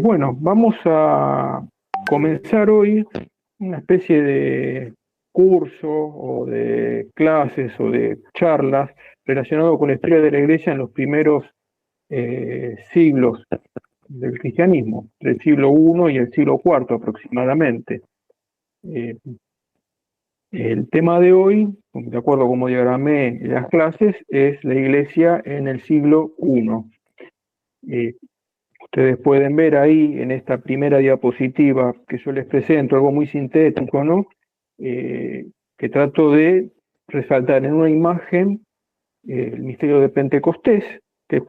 Bueno, vamos a comenzar hoy una especie de curso o de clases o de charlas relacionado con la historia de la Iglesia en los primeros siglos del cristianismo, del siglo I y el siglo IV aproximadamente. Eh, el tema de hoy, de acuerdo a cómo diagramé las clases, es la Iglesia en el siglo I. Ustedes pueden ver ahí en esta primera diapositiva que yo les presento, algo muy sintético, ¿no? Que trato de resaltar en una imagen el misterio de Pentecostés, que es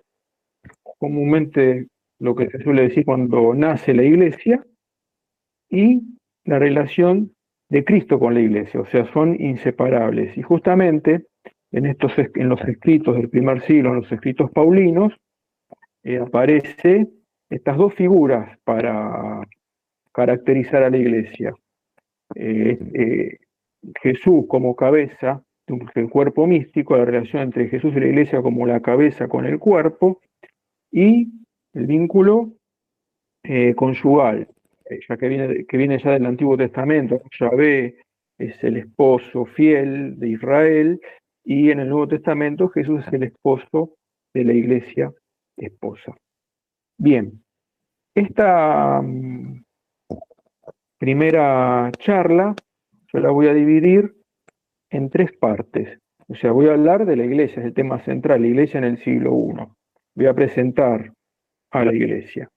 comúnmente lo que se suele decir cuando nace la iglesia, y la relación de Cristo con la iglesia, o sea, son inseparables. Y justamente en los escritos del primer siglo, en los escritos paulinos, aparece estas dos figuras para caracterizar a la iglesia. Jesús como cabeza del cuerpo místico, la relación entre Jesús y la iglesia como la cabeza con el cuerpo, y el vínculo conyugal, ya que viene ya del Antiguo Testamento. Yahvé es el esposo fiel de Israel, y en el Nuevo Testamento Jesús es el esposo de la iglesia esposa. Bien, esta primera charla yo la voy a dividir en tres partes. O sea, voy a hablar de la iglesia, es el tema central, la iglesia en el siglo I. Voy a presentar a la iglesia.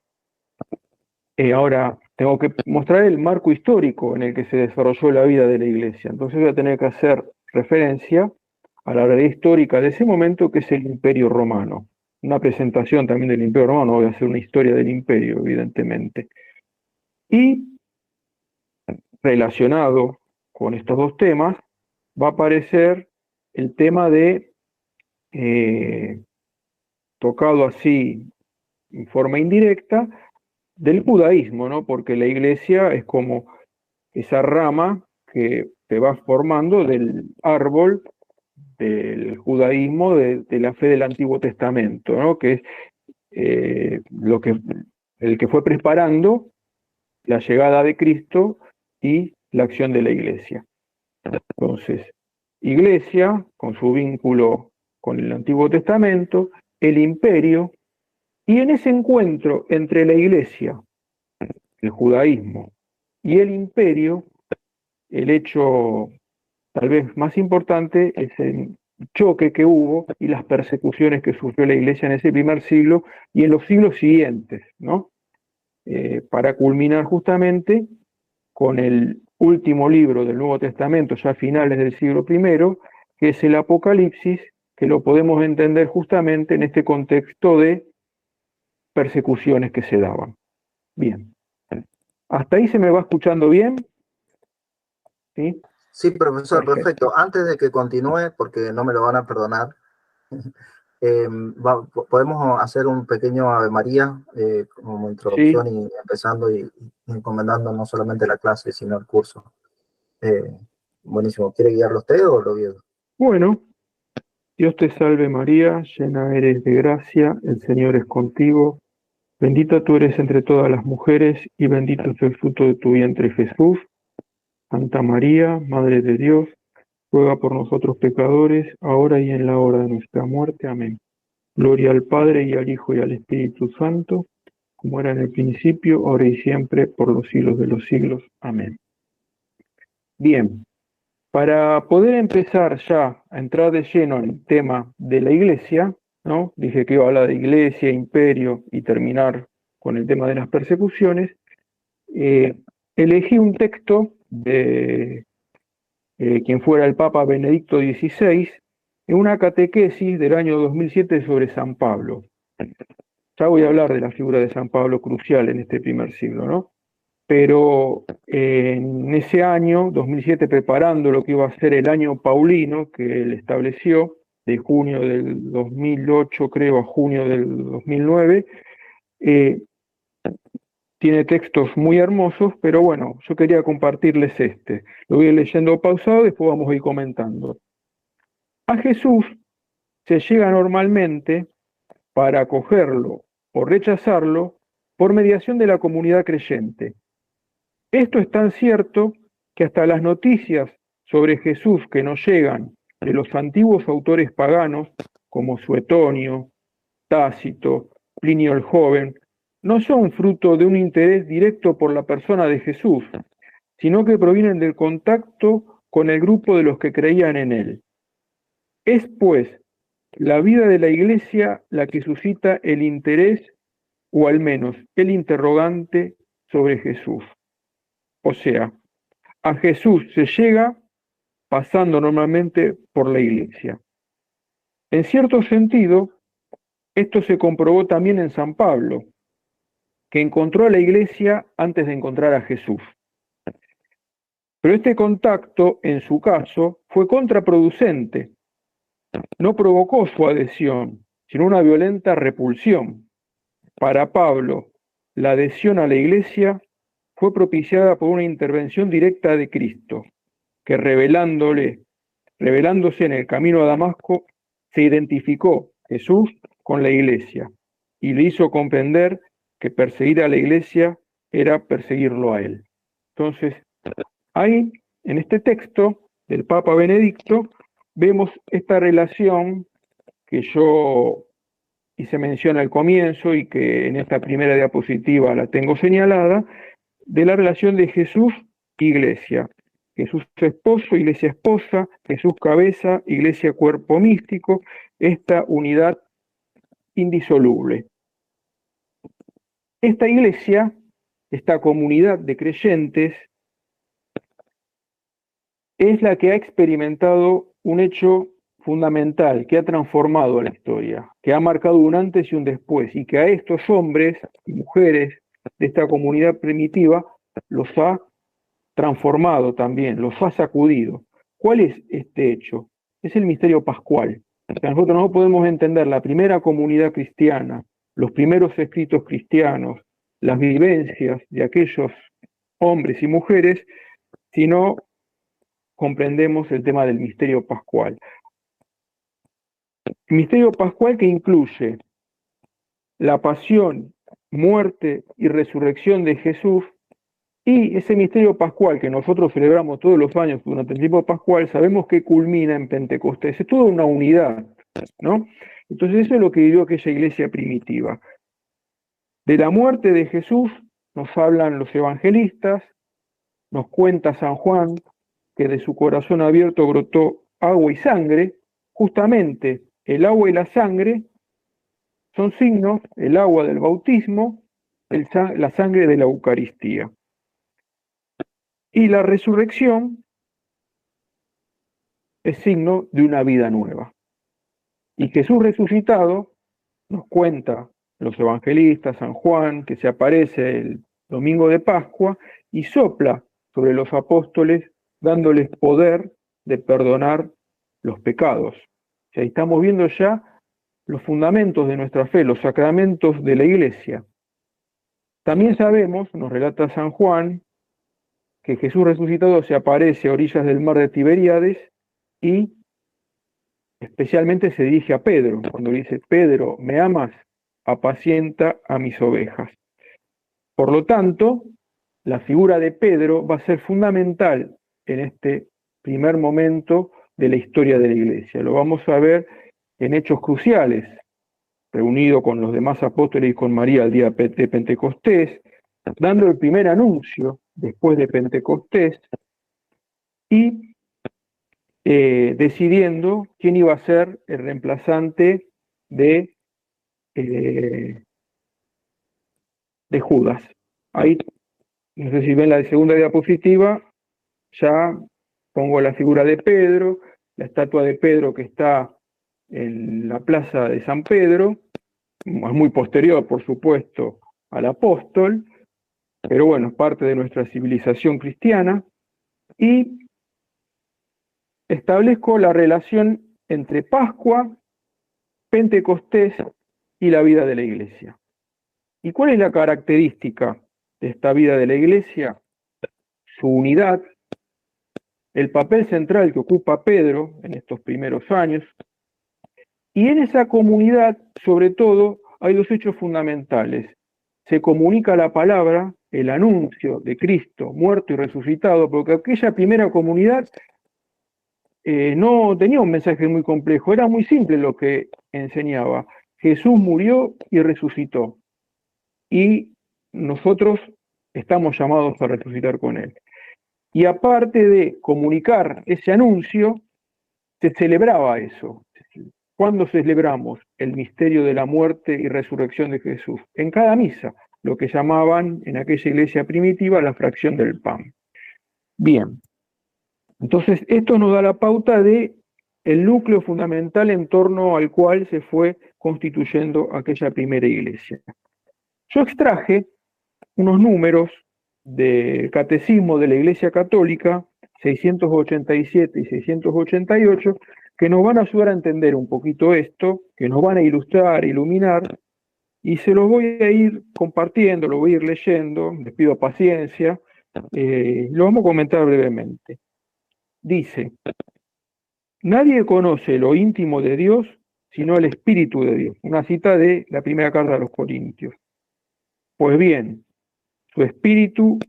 Ahora, tengo que mostrar el marco histórico en el que se desarrolló la vida de la iglesia. Entonces voy a tener que hacer referencia a la realidad histórica de ese momento, que es el Imperio Romano. Una presentación también del Imperio Romano, voy a hacer una historia del imperio, evidentemente. Y relacionado con estos dos temas, va a aparecer el tema de, tocado así en forma indirecta, del judaísmo, ¿no? Porque la iglesia es como esa rama que se va formando del árbol del judaísmo, de la fe del Antiguo Testamento, ¿no? Que es el que fue preparando la llegada de Cristo y la acción de la iglesia. Entonces, iglesia, con su vínculo con el Antiguo Testamento, el imperio, y en ese encuentro entre la iglesia, el judaísmo y el imperio, el hecho tal vez más importante es el choque que hubo y las persecuciones que sufrió la iglesia en ese primer siglo y en los siglos siguientes, ¿no? Para culminar justamente con el último libro del Nuevo Testamento, ya a finales del siglo I, que es el Apocalipsis, que lo podemos entender justamente en este contexto de persecuciones que se daban. Bien. ¿Hasta ahí se me va escuchando bien? ¿Sí? Sí, profesor, Perfecto. perfecto. Antes de que continúe, porque no me lo van a perdonar, podemos hacer un pequeño Ave María como introducción Sí, y empezando y encomendando no solamente la clase, sino el curso. Eh, Buenísimo. ¿Quiere guiarlo usted o lo guío? bueno, Dios te salve María, llena eres de gracia, el Señor es contigo, bendita tú eres entre todas las mujeres y bendito es el fruto de tu vientre Jesús. Santa María, Madre de Dios, ruega por nosotros pecadores, ahora y en la hora de nuestra muerte. Amén. Gloria al Padre y al Hijo y al Espíritu Santo, como era en el principio, ahora y siempre, por los siglos de los siglos. Amén. Bien, para poder empezar ya a entrar de lleno en el tema de la iglesia, ¿no? Dije que iba a hablar de iglesia, imperio y terminar con el tema de las persecuciones. Elegí un texto de quien fuera el Papa Benedicto XVI, en una catequesis del año 2007 sobre San Pablo. Ya voy a hablar de la figura de San Pablo crucial en este primer siglo, ¿no? Pero en ese año, 2007, preparando lo que iba a ser el año paulino que él estableció, de junio del 2008, creo, a junio del 2009, tiene textos muy hermosos, pero bueno, yo quería compartirles este. Lo voy a ir leyendo pausado y después vamos a ir comentando. A Jesús se llega normalmente para acogerlo o rechazarlo por mediación de la comunidad creyente. Esto es tan cierto que hasta las noticias sobre Jesús que nos llegan de los antiguos autores paganos, como Suetonio, Tácito, Plinio el Joven, no son fruto de un interés directo por la persona de Jesús, sino que provienen del contacto con el grupo de los que creían en él. Es, pues, la vida de la Iglesia la que suscita el interés, o al menos el interrogante, sobre Jesús. O sea, a Jesús se llega pasando normalmente por la Iglesia. En cierto sentido, esto se comprobó también en San Pablo, que encontró a la Iglesia antes de encontrar a Jesús. Pero este contacto, en su caso, fue contraproducente. No provocó su adhesión, sino una violenta repulsión. Para Pablo, la adhesión a la Iglesia fue propiciada por una intervención directa de Cristo, que revelándose en el camino a Damasco, se identificó Jesús con la Iglesia y le hizo comprender que perseguir a la Iglesia era perseguirlo a él. Entonces, ahí, en este texto del Papa Benedicto, vemos esta relación que yo hice mención al comienzo y que en esta primera diapositiva la tengo señalada, de la relación de Jesús-Iglesia. Jesús esposo, Iglesia esposa, Jesús cabeza, Iglesia cuerpo místico, esta unidad indisoluble. Esta Iglesia, esta comunidad de creyentes, es la que ha experimentado un hecho fundamental que ha transformado la historia, que ha marcado un antes y un después, y que a estos hombres y mujeres de esta comunidad primitiva los ha transformado también, los ha sacudido. ¿Cuál es este hecho? Es el misterio pascual. O sea, nosotros no podemos entender la primera comunidad cristiana, los primeros escritos cristianos, las vivencias de aquellos hombres y mujeres, si no comprendemos el tema del misterio pascual. El misterio pascual que incluye la pasión, muerte y resurrección de Jesús, y ese misterio pascual que nosotros celebramos todos los años durante el tiempo pascual, sabemos que culmina en Pentecostés. Es toda una unidad, ¿no? Entonces eso es lo que vivió aquella iglesia primitiva. De la muerte de Jesús nos hablan los evangelistas, nos cuenta San Juan que de su corazón abierto brotó agua y sangre. Justamente el agua y la sangre son signos, el agua del bautismo, la sangre de la Eucaristía. Y la resurrección es signo de una vida nueva. Y Jesús resucitado nos cuenta los evangelistas, San Juan, que se aparece el domingo de Pascua y sopla sobre los apóstoles dándoles poder de perdonar los pecados. O sea, estamos viendo ya los fundamentos de nuestra fe, los sacramentos de la Iglesia. También sabemos, nos relata San Juan, que Jesús resucitado se aparece a orillas del mar de Tiberíades y especialmente se dirige a Pedro, cuando le dice: Pedro, ¿me amas? Apacienta a mis ovejas. Por lo tanto, la figura de Pedro va a ser fundamental en este primer momento de la historia de la Iglesia. Lo vamos a ver en hechos cruciales, reunido con los demás apóstoles y con María el día de Pentecostés, dando el primer anuncio después de Pentecostés y decidiendo quién iba a ser el reemplazante de Judas. Ahí, no sé si ven la segunda diapositiva, ya pongo la figura de Pedro, la estatua de Pedro que está en la plaza de San Pedro, es muy posterior, por supuesto, al apóstol, pero bueno, es parte de nuestra civilización cristiana, y establezco la relación entre Pascua, Pentecostés y la vida de la Iglesia. ¿Y cuál es la característica de esta vida de la Iglesia? Su unidad, el papel central que ocupa Pedro en estos primeros años, y en esa comunidad, sobre todo, hay dos hechos fundamentales. se comunica la palabra, el anuncio de Cristo muerto y resucitado, porque aquella primera comunidad no tenía un mensaje muy complejo, era muy simple lo que enseñaba. Jesús murió y resucitó, y nosotros estamos llamados a resucitar con él. Y aparte de comunicar ese anuncio, se celebraba eso. ¿Cuándo celebramos el misterio de la muerte y resurrección de Jesús? En cada misa, lo que llamaban en aquella iglesia primitiva la fracción del pan. Bien, entonces esto nos da la pauta de el núcleo fundamental en torno al cual se fue constituyendo aquella primera iglesia. Yo extraje unos números del Catecismo de la Iglesia Católica, 687 y 688, que nos van a ayudar a entender un poquito esto, que nos van a ilustrar, iluminar, y se los voy a ir compartiendo, lo voy a ir leyendo, les pido paciencia, lo vamos a comentar brevemente. Dice: nadie conoce lo íntimo de Dios sino el Espíritu de Dios. Una cita de la primera carta a los Corintios. Pues bien, su Espíritu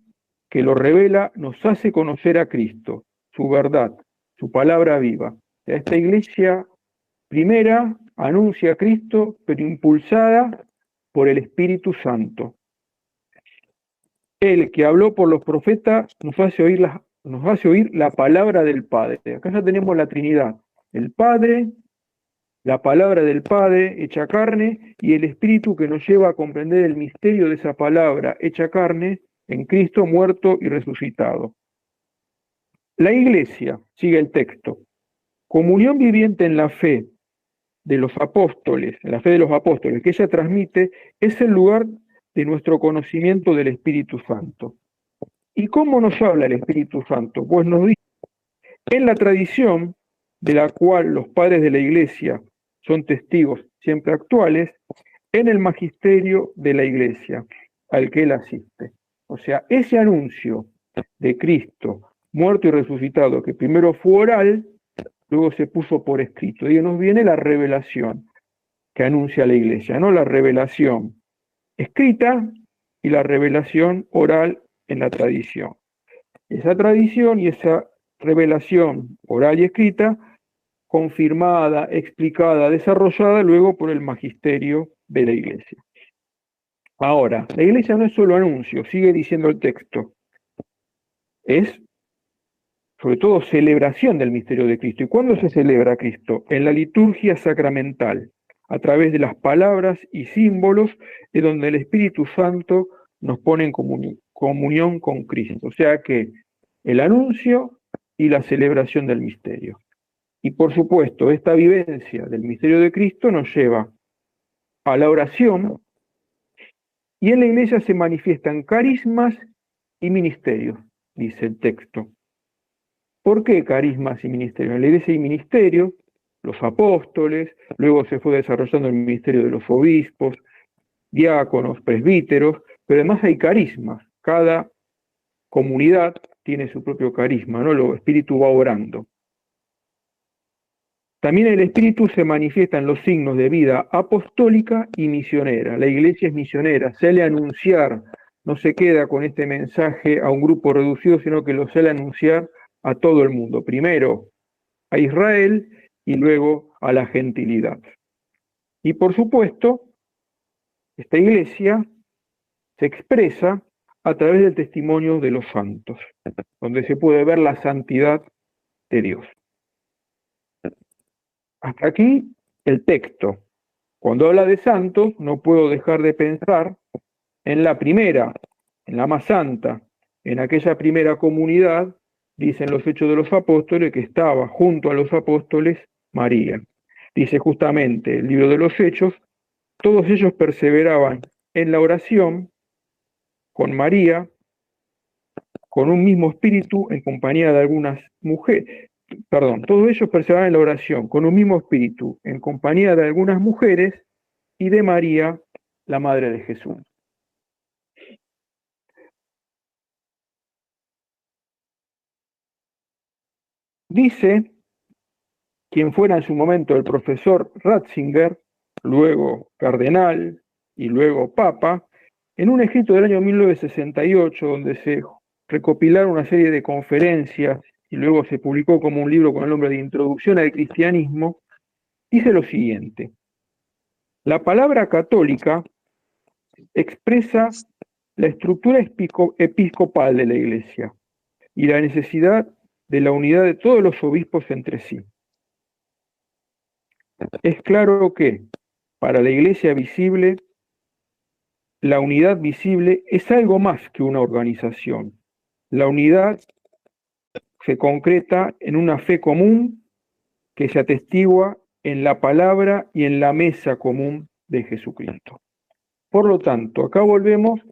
que lo revela nos hace conocer a Cristo, su verdad, su palabra viva. Esta iglesia primera anuncia a Cristo, pero impulsada por el Espíritu Santo. El que habló por los profetas nos hace oír la palabra del Padre. Acá ya tenemos la Trinidad: el Padre, la palabra del Padre hecha carne, y el Espíritu que nos lleva a comprender el misterio de esa palabra hecha carne en Cristo muerto y resucitado. La Iglesia, sigue el texto, comunión viviente en la fe de los apóstoles, en la fe de los apóstoles que ella transmite, es el lugar de nuestro conocimiento del Espíritu Santo. ¿Y cómo nos habla el Espíritu Santo? Pues nos dice, en la tradición de la cual los padres de la Iglesia son testigos siempre actuales, en el magisterio de la Iglesia al que él asiste. O sea, ese anuncio de Cristo muerto y resucitado, que primero fue oral, luego se puso por escrito. Y nos viene la revelación que anuncia la Iglesia, ¿no? La revelación escrita y la revelación oral en la tradición. Esa tradición y esa revelación oral y escrita, confirmada, explicada, desarrollada luego por el magisterio de la Iglesia. Ahora, la Iglesia no es solo anuncio, sigue diciendo el texto, es sobre todo celebración del misterio de Cristo. ¿Y cuándo se celebra Cristo? En la liturgia sacramental, a través de las palabras y símbolos, de donde el Espíritu Santo nos pone en comunión con Cristo. O sea que el anuncio y la celebración del misterio. Y por supuesto, esta vivencia del misterio de Cristo nos lleva a la oración, y en la Iglesia se manifiestan carismas y ministerios, dice el texto. ¿Por qué carismas y ministerios? En la Iglesia hay ministerios, los apóstoles, luego se fue desarrollando el ministerio de los obispos, diáconos, presbíteros, pero además hay carismas. Cada comunidad tiene su propio carisma, ¿no? El Espíritu va obrando. También el Espíritu se manifiesta en los signos de vida apostólica y misionera. La Iglesia es misionera, sale a anunciar, no se queda con este mensaje a un grupo reducido, sino que lo sale a anunciar a todo el mundo. Primero a Israel y luego a la gentilidad. Y por supuesto, esta Iglesia se expresa a través del testimonio de los santos, donde se puede ver la santidad de Dios. Hasta aquí el texto. Cuando habla de santos, no puedo dejar de pensar en la primera, en la más santa, en aquella primera comunidad, dicen los Hechos de los Apóstoles, que estaba junto a los apóstoles María. Dice justamente el libro de los Hechos, todos ellos perseveraban en la oración con María, con un mismo espíritu, en compañía de algunas mujeres. Todos ellos perseveraban en la oración con un mismo espíritu, en compañía de algunas mujeres y de María, la Madre de Jesús. Dice quien fuera en su momento el profesor Ratzinger, luego cardenal y luego papa, En un escrito del año 1968, donde se recopilaron una serie de conferencias y luego se publicó como un libro con el nombre de Introducción al Cristianismo, dice lo siguiente: la palabra católica expresa la estructura episcopal de la Iglesia y la necesidad de la unidad de todos los obispos entre sí. Es claro que, para la Iglesia visible, la unidad visible es algo más que una organización. La unidad se concreta en una fe común que se atestigua en la palabra y en la mesa común de Jesucristo. Por lo tanto, acá volvemos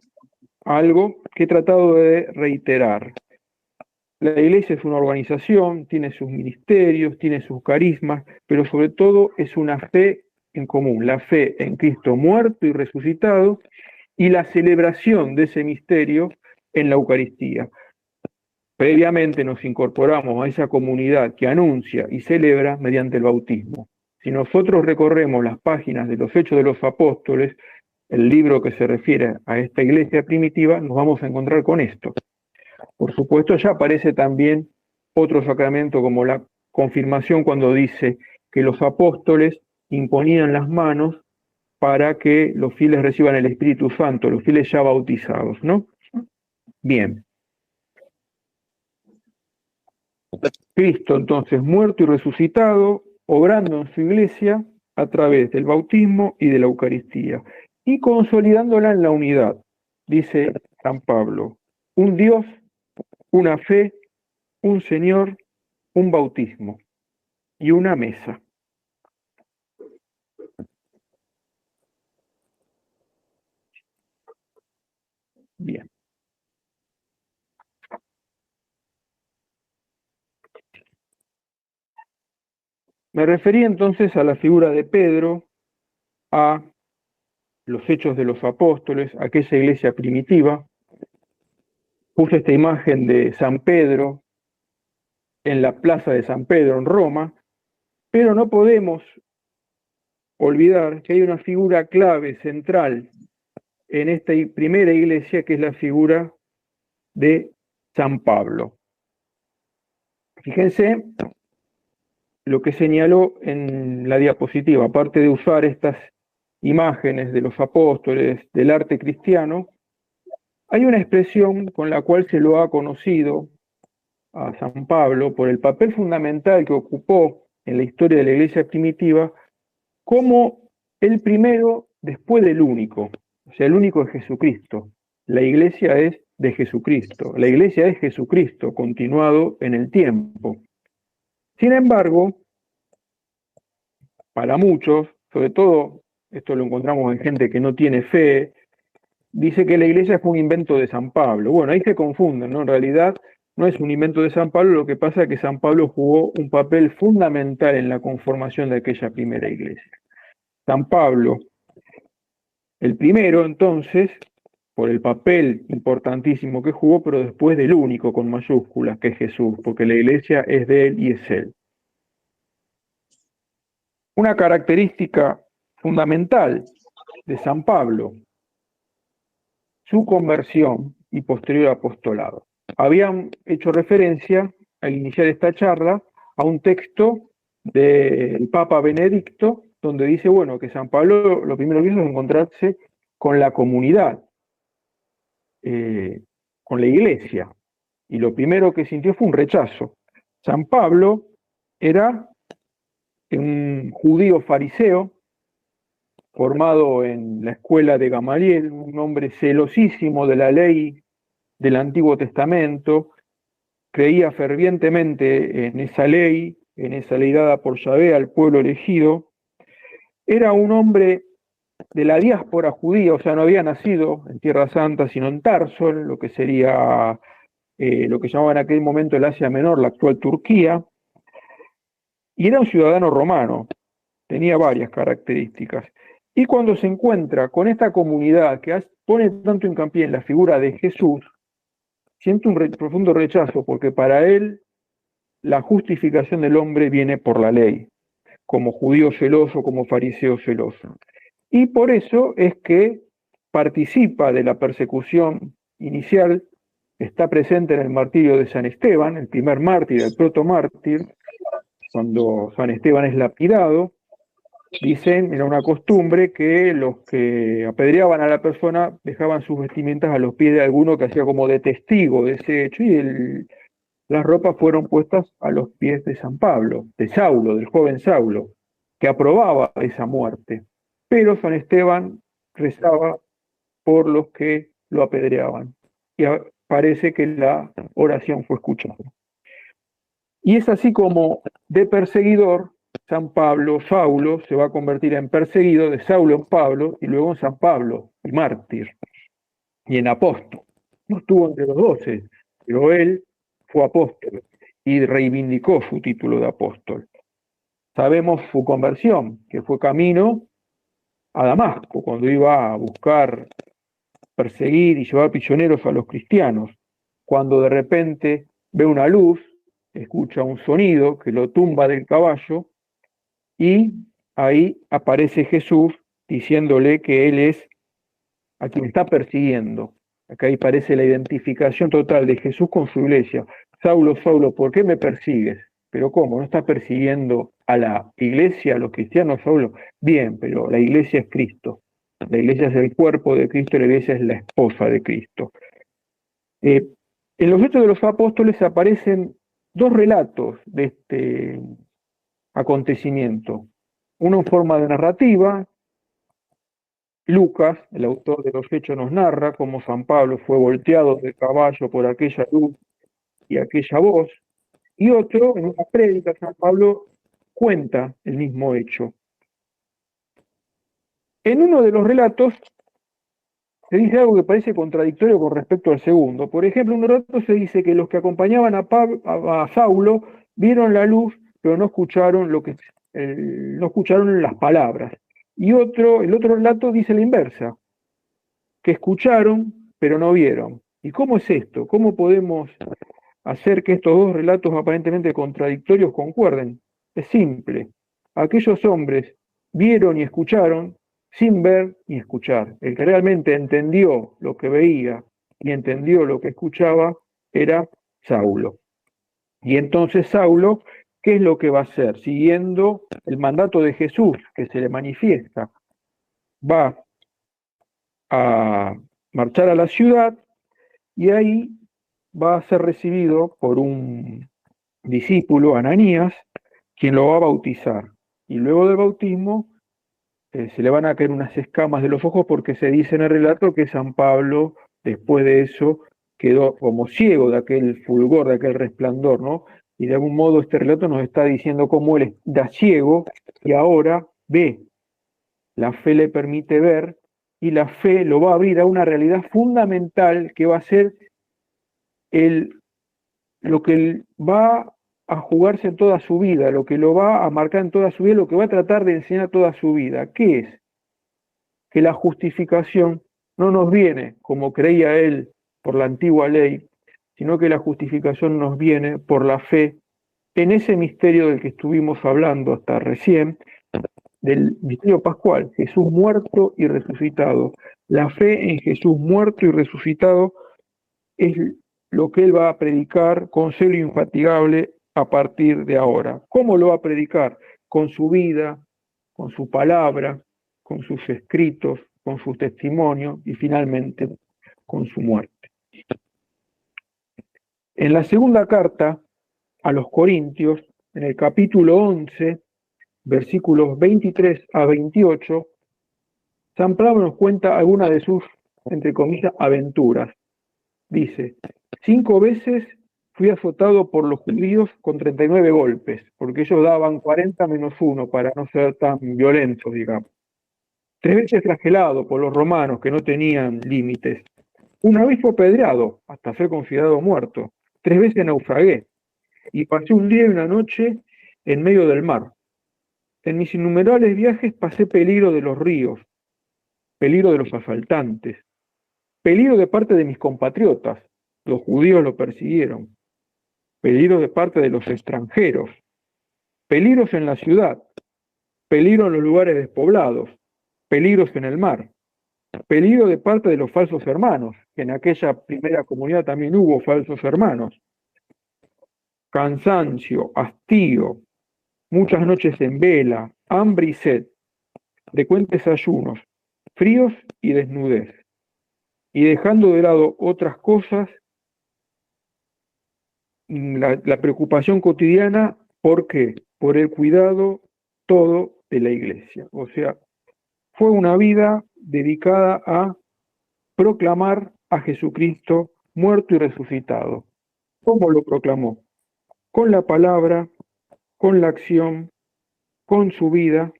a algo que he tratado de reiterar. La Iglesia es una organización, tiene sus ministerios, tiene sus carismas, pero sobre todo es una fe en común, la fe en Cristo muerto y resucitado y la celebración de ese misterio en la Eucaristía. Previamente nos incorporamos a esa comunidad que anuncia y celebra mediante el bautismo. Si nosotros recorremos las páginas de los Hechos de los Apóstoles, el libro que se refiere a esta iglesia primitiva, nos vamos a encontrar con esto. Por supuesto, ya aparece también otro sacramento como la confirmación, cuando dice que los apóstoles imponían las manos para que los fieles reciban el Espíritu Santo, los fieles ya bautizados, ¿no? Bien. Cristo, entonces, muerto y resucitado, obrando en su iglesia a través del bautismo y de la Eucaristía, y consolidándola en la unidad, dice San Pablo: un Dios, una fe, un Señor, un bautismo y una mesa. Bien. Me referí entonces a la figura de Pedro, a los Hechos de los Apóstoles, a aquella iglesia primitiva. Puse esta imagen de San Pedro en la plaza de San Pedro en Roma, pero no podemos olvidar que hay una figura clave, central, en esta primera iglesia, que es la figura de San Pablo. Fíjense lo que señaló en la diapositiva. Aparte de usar estas imágenes de los apóstoles, del arte cristiano, hay una expresión con la cual se lo ha conocido a San Pablo por el papel fundamental que ocupó en la historia de la iglesia primitiva, como el primero después del único. O sea, el único es Jesucristo. La iglesia es de Jesucristo. La iglesia es Jesucristo, continuado en el tiempo. Sin embargo, para muchos, sobre todo, esto lo encontramos en gente que no tiene fe, dice que la iglesia fue un invento de San Pablo. Bueno, ahí se confunden, ¿no? En realidad no es un invento de San Pablo, lo que pasa es que San Pablo jugó un papel fundamental en la conformación de aquella primera iglesia. San Pablo, el primero, entonces, por el papel importantísimo que jugó, pero después del único con mayúsculas, que es Jesús, porque la iglesia es de él y es él. Una característica fundamental de San Pablo, su conversión y posterior apostolado. Habían hecho referencia, al iniciar esta charla, a un texto del Papa Benedicto, donde dice, bueno, que San Pablo lo primero que hizo es encontrarse con la comunidad, con la iglesia, y lo primero que sintió fue un rechazo. San Pablo era un judío fariseo, formado en la escuela de Gamaliel, un hombre celosísimo de la ley del Antiguo Testamento, creía fervientemente en esa ley dada por Yahvé al pueblo elegido. Era un hombre de la diáspora judía, o sea, no había nacido en Tierra Santa, sino en Tarso, lo que sería lo que llamaban en aquel momento el Asia Menor, la actual Turquía, y era un ciudadano romano, tenía varias características. Y cuando se encuentra con esta comunidad que pone tanto hincapié en la figura de Jesús, siente un profundo rechazo, porque para él la justificación del hombre viene por la ley, como judío celoso, como fariseo celoso. Y por eso es que participa de la persecución inicial, está presente en el martirio de San Esteban, el primer mártir, el protomártir, cuando San Esteban es lapidado. Dicen, era una costumbre que los que apedreaban a la persona dejaban sus vestimentas a los pies de alguno que hacía como de testigo de ese hecho, y las ropas fueron puestas a los pies de San Pablo, de Saulo, del joven Saulo, que aprobaba esa muerte. Pero San Esteban rezaba por los que lo apedreaban, y parece que la oración fue escuchada. Y es así como de perseguidor, San Pablo, Saulo, se va a convertir en perseguido, de Saulo en Pablo, y luego en San Pablo, y mártir, y en apóstol. No estuvo entre los 12, pero él fue apóstol y reivindicó su título de apóstol. Sabemos su conversión, que fue camino a Damasco, cuando iba a buscar perseguir y llevar prisioneros a los cristianos, cuando de repente ve una luz, escucha un sonido que lo tumba del caballo, y ahí aparece Jesús diciéndole que él es a quien está persiguiendo. Acá ahí parece la identificación total de Jesús con su iglesia. Saulo, Saulo, ¿por qué me persigues? ¿Pero cómo? ¿No estás persiguiendo a la iglesia, a los cristianos, Saulo? Bien, pero la iglesia es Cristo. La iglesia es el cuerpo de Cristo y la iglesia es la esposa de Cristo. En los Hechos de los Apóstoles aparecen dos relatos de este acontecimiento. Uno en forma de narrativa. Lucas, el autor de los Hechos, nos narra cómo San Pablo fue volteado del caballo por aquella luz y aquella voz, y otro, en una prédica, San Pablo cuenta el mismo hecho. En uno de los relatos se dice algo que parece contradictorio con respecto al segundo. Por ejemplo, en un relato se dice que los que acompañaban a Saulo vieron la luz, pero no escucharon no escucharon las palabras. Y el otro relato dice la inversa, que escucharon, pero no vieron. ¿Y cómo es esto? ¿Cómo podemos hacer que estos dos relatos aparentemente contradictorios concuerden? Es simple. Aquellos hombres vieron y escucharon sin ver ni escuchar. El que realmente entendió lo que veía y entendió lo que escuchaba era Saulo. Y entonces Saulo, ¿qué es lo que va a hacer? Siguiendo el mandato de Jesús que se le manifiesta, va a marchar a la ciudad y ahí va a ser recibido por un discípulo, Ananías, quien lo va a bautizar. Y luego del bautismo se le van a caer unas escamas de los ojos, porque se dice en el relato que San Pablo, después de eso, quedó como ciego de aquel fulgor, de aquel resplandor, ¿no? Y de algún modo este relato nos está diciendo cómo él era ciego y ahora ve. La fe le permite ver, y la fe lo va a abrir a una realidad fundamental que va a ser lo que él va a jugarse en toda su vida, lo que lo va a marcar en toda su vida, lo que va a tratar de enseñar toda su vida. ¿Qué es? Que la justificación no nos viene, como creía él, por la antigua ley, sino que la justificación nos viene por la fe en ese misterio del que estuvimos hablando hasta recién, del misterio pascual, Jesús muerto y resucitado. La fe en Jesús muerto y resucitado es lo que él va a predicar con celo infatigable a partir de ahora. ¿Cómo lo va a predicar? Con su vida, con su palabra, con sus escritos, con su testimonio y finalmente con su muerte. En la segunda carta a los Corintios, en el capítulo 11, versículos 23 a 28, San Pablo nos cuenta algunas de sus, entre comillas, aventuras. Dice: 5 veces fui azotado por los judíos con 39 golpes, porque ellos daban 40 menos 1 para no ser tan violentos, digamos. 3 veces flagelado por los romanos, que no tenían límites. Una vez fue apedreado hasta ser considerado muerto. 3 veces naufragué y pasé un día y una noche en medio del mar. En mis innumerables viajes pasé peligro de los ríos, peligro de los asaltantes, peligro de parte de mis compatriotas. Los judíos lo persiguieron. Peligro de parte de los extranjeros. Peligros en la ciudad. Peligro en los lugares despoblados. Peligros en el mar. peligro de parte de los falsos hermanos, que en aquella primera comunidad también hubo falsos hermanos, cansancio, hastío, muchas noches en vela, hambre y sed, frecuentes ayunos, fríos y desnudez, y dejando de lado otras cosas, la preocupación cotidiana, ¿por qué? Por el cuidado todo de la iglesia. O sea, fue una vida dedicada a proclamar a Jesucristo muerto y resucitado. ¿Cómo lo proclamó? Con la palabra, con la acción, con su vida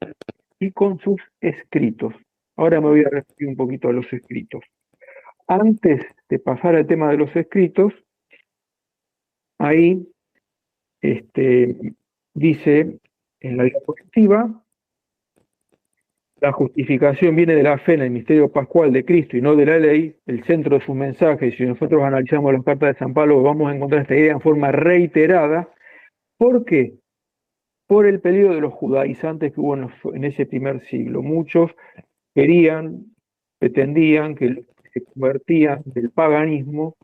y con sus escritos. Ahora me voy a referir un poquito a los escritos. Antes de pasar al tema de los escritos, ahí dice en la diapositiva, la justificación viene de la fe en el misterio pascual de Cristo y no de la ley, el centro de sus mensajes. Si nosotros analizamos las cartas de San Pablo, vamos a encontrar esta idea en forma reiterada. ¿Por qué? Por el peligro de los judaizantes que hubo en ese primer siglo. Muchos pretendían que los que se convertían del paganismo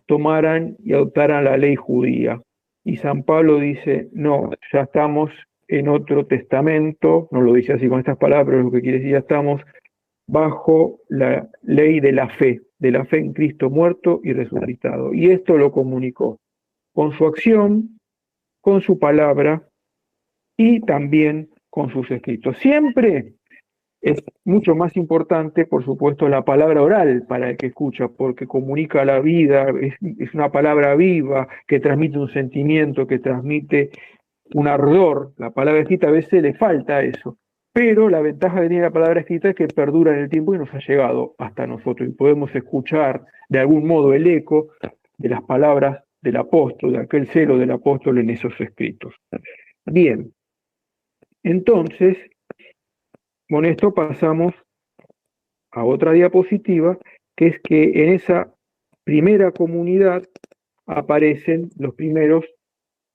tomaran y adoptaran la ley judía. Y San Pablo dice, no, ya estamos en otro testamento, no lo dice así con estas palabras, pero lo que quiere decir, ya estamos bajo la ley de la fe en Cristo muerto y resucitado. Y esto lo comunicó con su acción, con su palabra y también con sus escritos. Siempre es mucho más importante, por supuesto, la palabra oral para el que escucha, porque comunica la vida, es una palabra viva, que transmite un sentimiento, que transmite un ardor. La palabra escrita a veces le falta eso, pero la ventaja que tiene la palabra escrita es que perdura en el tiempo y nos ha llegado hasta nosotros, y podemos escuchar de algún modo el eco de las palabras del apóstol, de aquel celo del apóstol en esos escritos. Bien, entonces, con esto pasamos a otra diapositiva, que es que en esa primera comunidad aparecen los primeros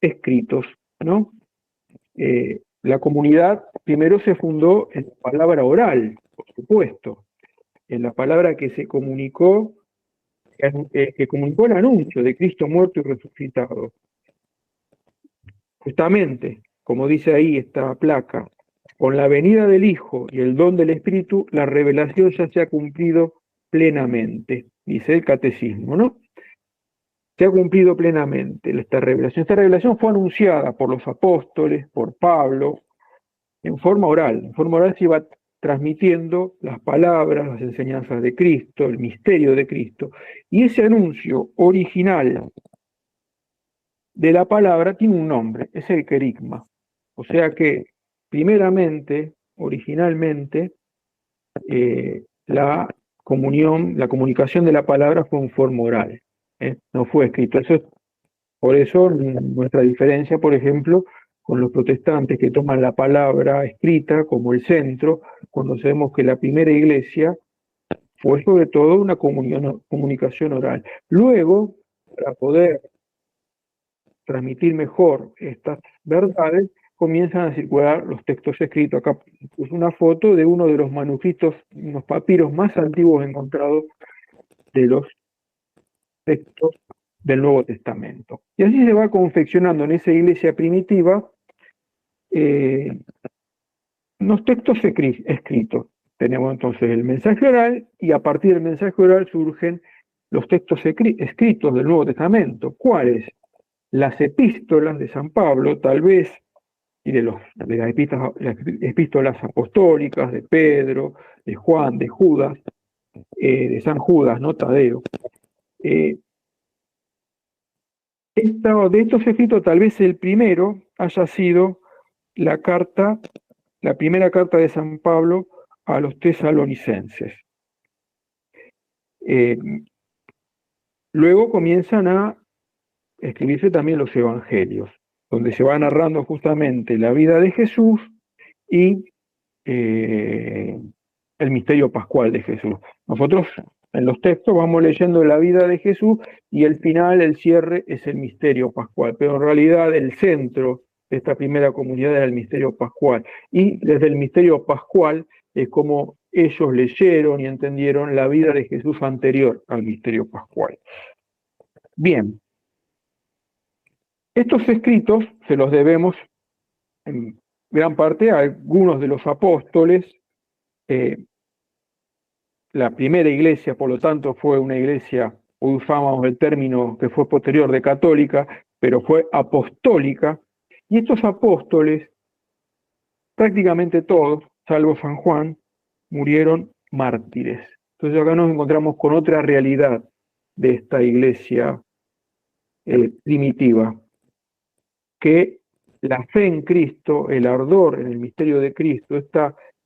escritos, ¿no? La comunidad primero se fundó en la palabra oral, por supuesto, en la palabra que se comunicó, que comunicó el anuncio de Cristo muerto y resucitado. Justamente, como dice ahí esta placa, con la venida del Hijo y el don del Espíritu, la revelación ya se ha cumplido plenamente, dice el catecismo, ¿no? Se ha cumplido plenamente esta revelación. Esta revelación fue anunciada por los apóstoles, por Pablo, en forma oral. En forma oral se iba transmitiendo las palabras, las enseñanzas de Cristo, el misterio de Cristo. Y ese anuncio original de la palabra tiene un nombre, es el querigma. O sea que, primeramente, originalmente, la comunicación de la palabra fue en forma oral, no fue escrito. Por eso nuestra diferencia, por ejemplo, con los protestantes que toman la palabra escrita como el centro, cuando sabemos que la primera iglesia fue sobre todo una comunicación oral. Luego, para poder transmitir mejor estas verdades, comienzan a circular los textos escritos. Acá puse una foto de uno de los manuscritos, unos papiros más antiguos encontrados de los textos del Nuevo Testamento. Y así se va confeccionando en esa iglesia primitiva unos textos escritos. Tenemos entonces el mensaje oral, y a partir del mensaje oral surgen los textos escritos del Nuevo Testamento. ¿Cuáles? Las epístolas de San Pablo, tal vez, y de las epístolas apostólicas de Pedro, de Juan, de Judas, de San Judas, ¿no? Tadeo. De estos escritos, tal vez el primero haya sido la primera carta de San Pablo a los tesalonicenses. Luego comienzan a escribirse también los evangelios, donde se va narrando justamente la vida de Jesús y el misterio pascual de Jesús. Nosotros en los textos vamos leyendo la vida de Jesús y el final, el cierre, es el misterio pascual, pero en realidad el centro de esta primera comunidad era el misterio pascual. Y desde el misterio pascual es cómo ellos leyeron y entendieron la vida de Jesús anterior al misterio pascual. Bien, estos escritos se los debemos en gran parte a algunos de los apóstoles. La primera iglesia, por lo tanto, fue una iglesia, usamos el término que fue posterior de católica, pero fue apostólica, y estos apóstoles, prácticamente todos, salvo San Juan, murieron mártires. Entonces acá nos encontramos con otra realidad de esta iglesia primitiva, que la fe en Cristo, el ardor en el misterio de Cristo, este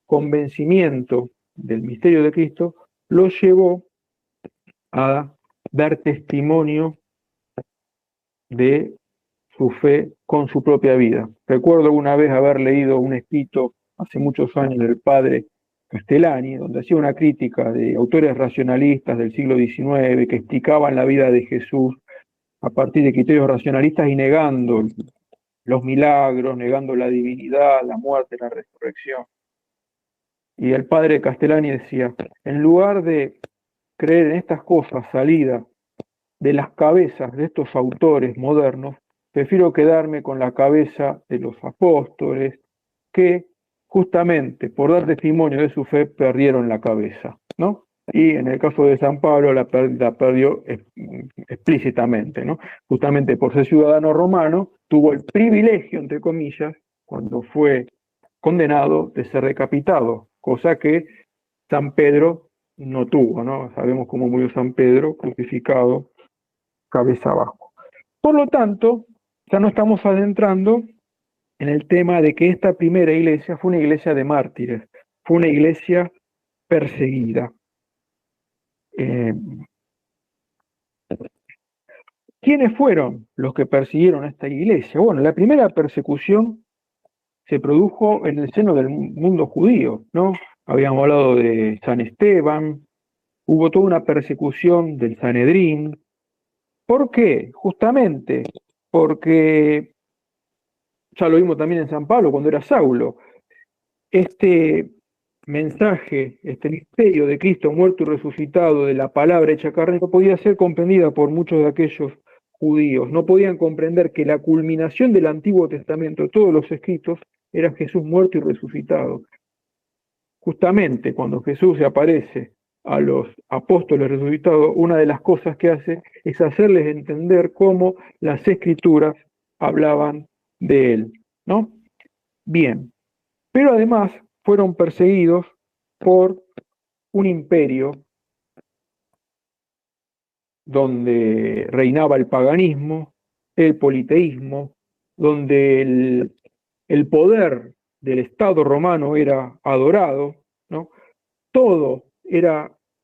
convencimiento del misterio de Cristo, lo llevó a dar testimonio de su fe con su propia vida. Recuerdo alguna vez haber leído un escrito hace muchos años del padre Castellani, donde hacía una crítica de autores racionalistas del siglo XIX que explicaban la vida de Jesús a partir de criterios racionalistas y negando los milagros, negando la divinidad, la muerte, la resurrección. Y el padre Castellani decía, en lugar de creer en estas cosas salidas de las cabezas de estos autores modernos, prefiero quedarme con la cabeza de los apóstoles que justamente por dar testimonio de su fe perdieron la cabeza, ¿no? Y en el caso de San Pablo la perdió explícitamente, ¿no? Justamente por ser ciudadano romano, tuvo el privilegio, entre comillas, cuando fue condenado, de ser decapitado, cosa que San Pedro no tuvo, ¿no? Sabemos cómo murió San Pedro, crucificado, cabeza abajo. Por lo tanto, ya no estamos adentrando en el tema de que esta primera iglesia fue una iglesia de mártires, fue una iglesia perseguida. ¿Quiénes fueron los que persiguieron a esta iglesia? Bueno, la primera persecución se produjo en el seno del mundo judío, ¿no? Habíamos hablado de San Esteban, hubo toda una persecución del Sanedrín. ¿Por qué? Justamente porque, ya lo vimos también en San Pablo cuando era Saulo, este mensaje, este misterio de Cristo muerto y resucitado, de la palabra hecha carne, no podía ser comprendida por muchos de aquellos judíos. No podían comprender que la culminación del Antiguo Testamento, todos los escritos, era Jesús muerto y resucitado. Justamente cuando Jesús se aparece a los apóstoles resucitados, una de las cosas que hace es hacerles entender cómo las escrituras hablaban de él, ¿no? Bien, pero además fueron perseguidos por un imperio donde reinaba el paganismo, el politeísmo, donde el poder del Estado romano era adorado, ¿no? Todo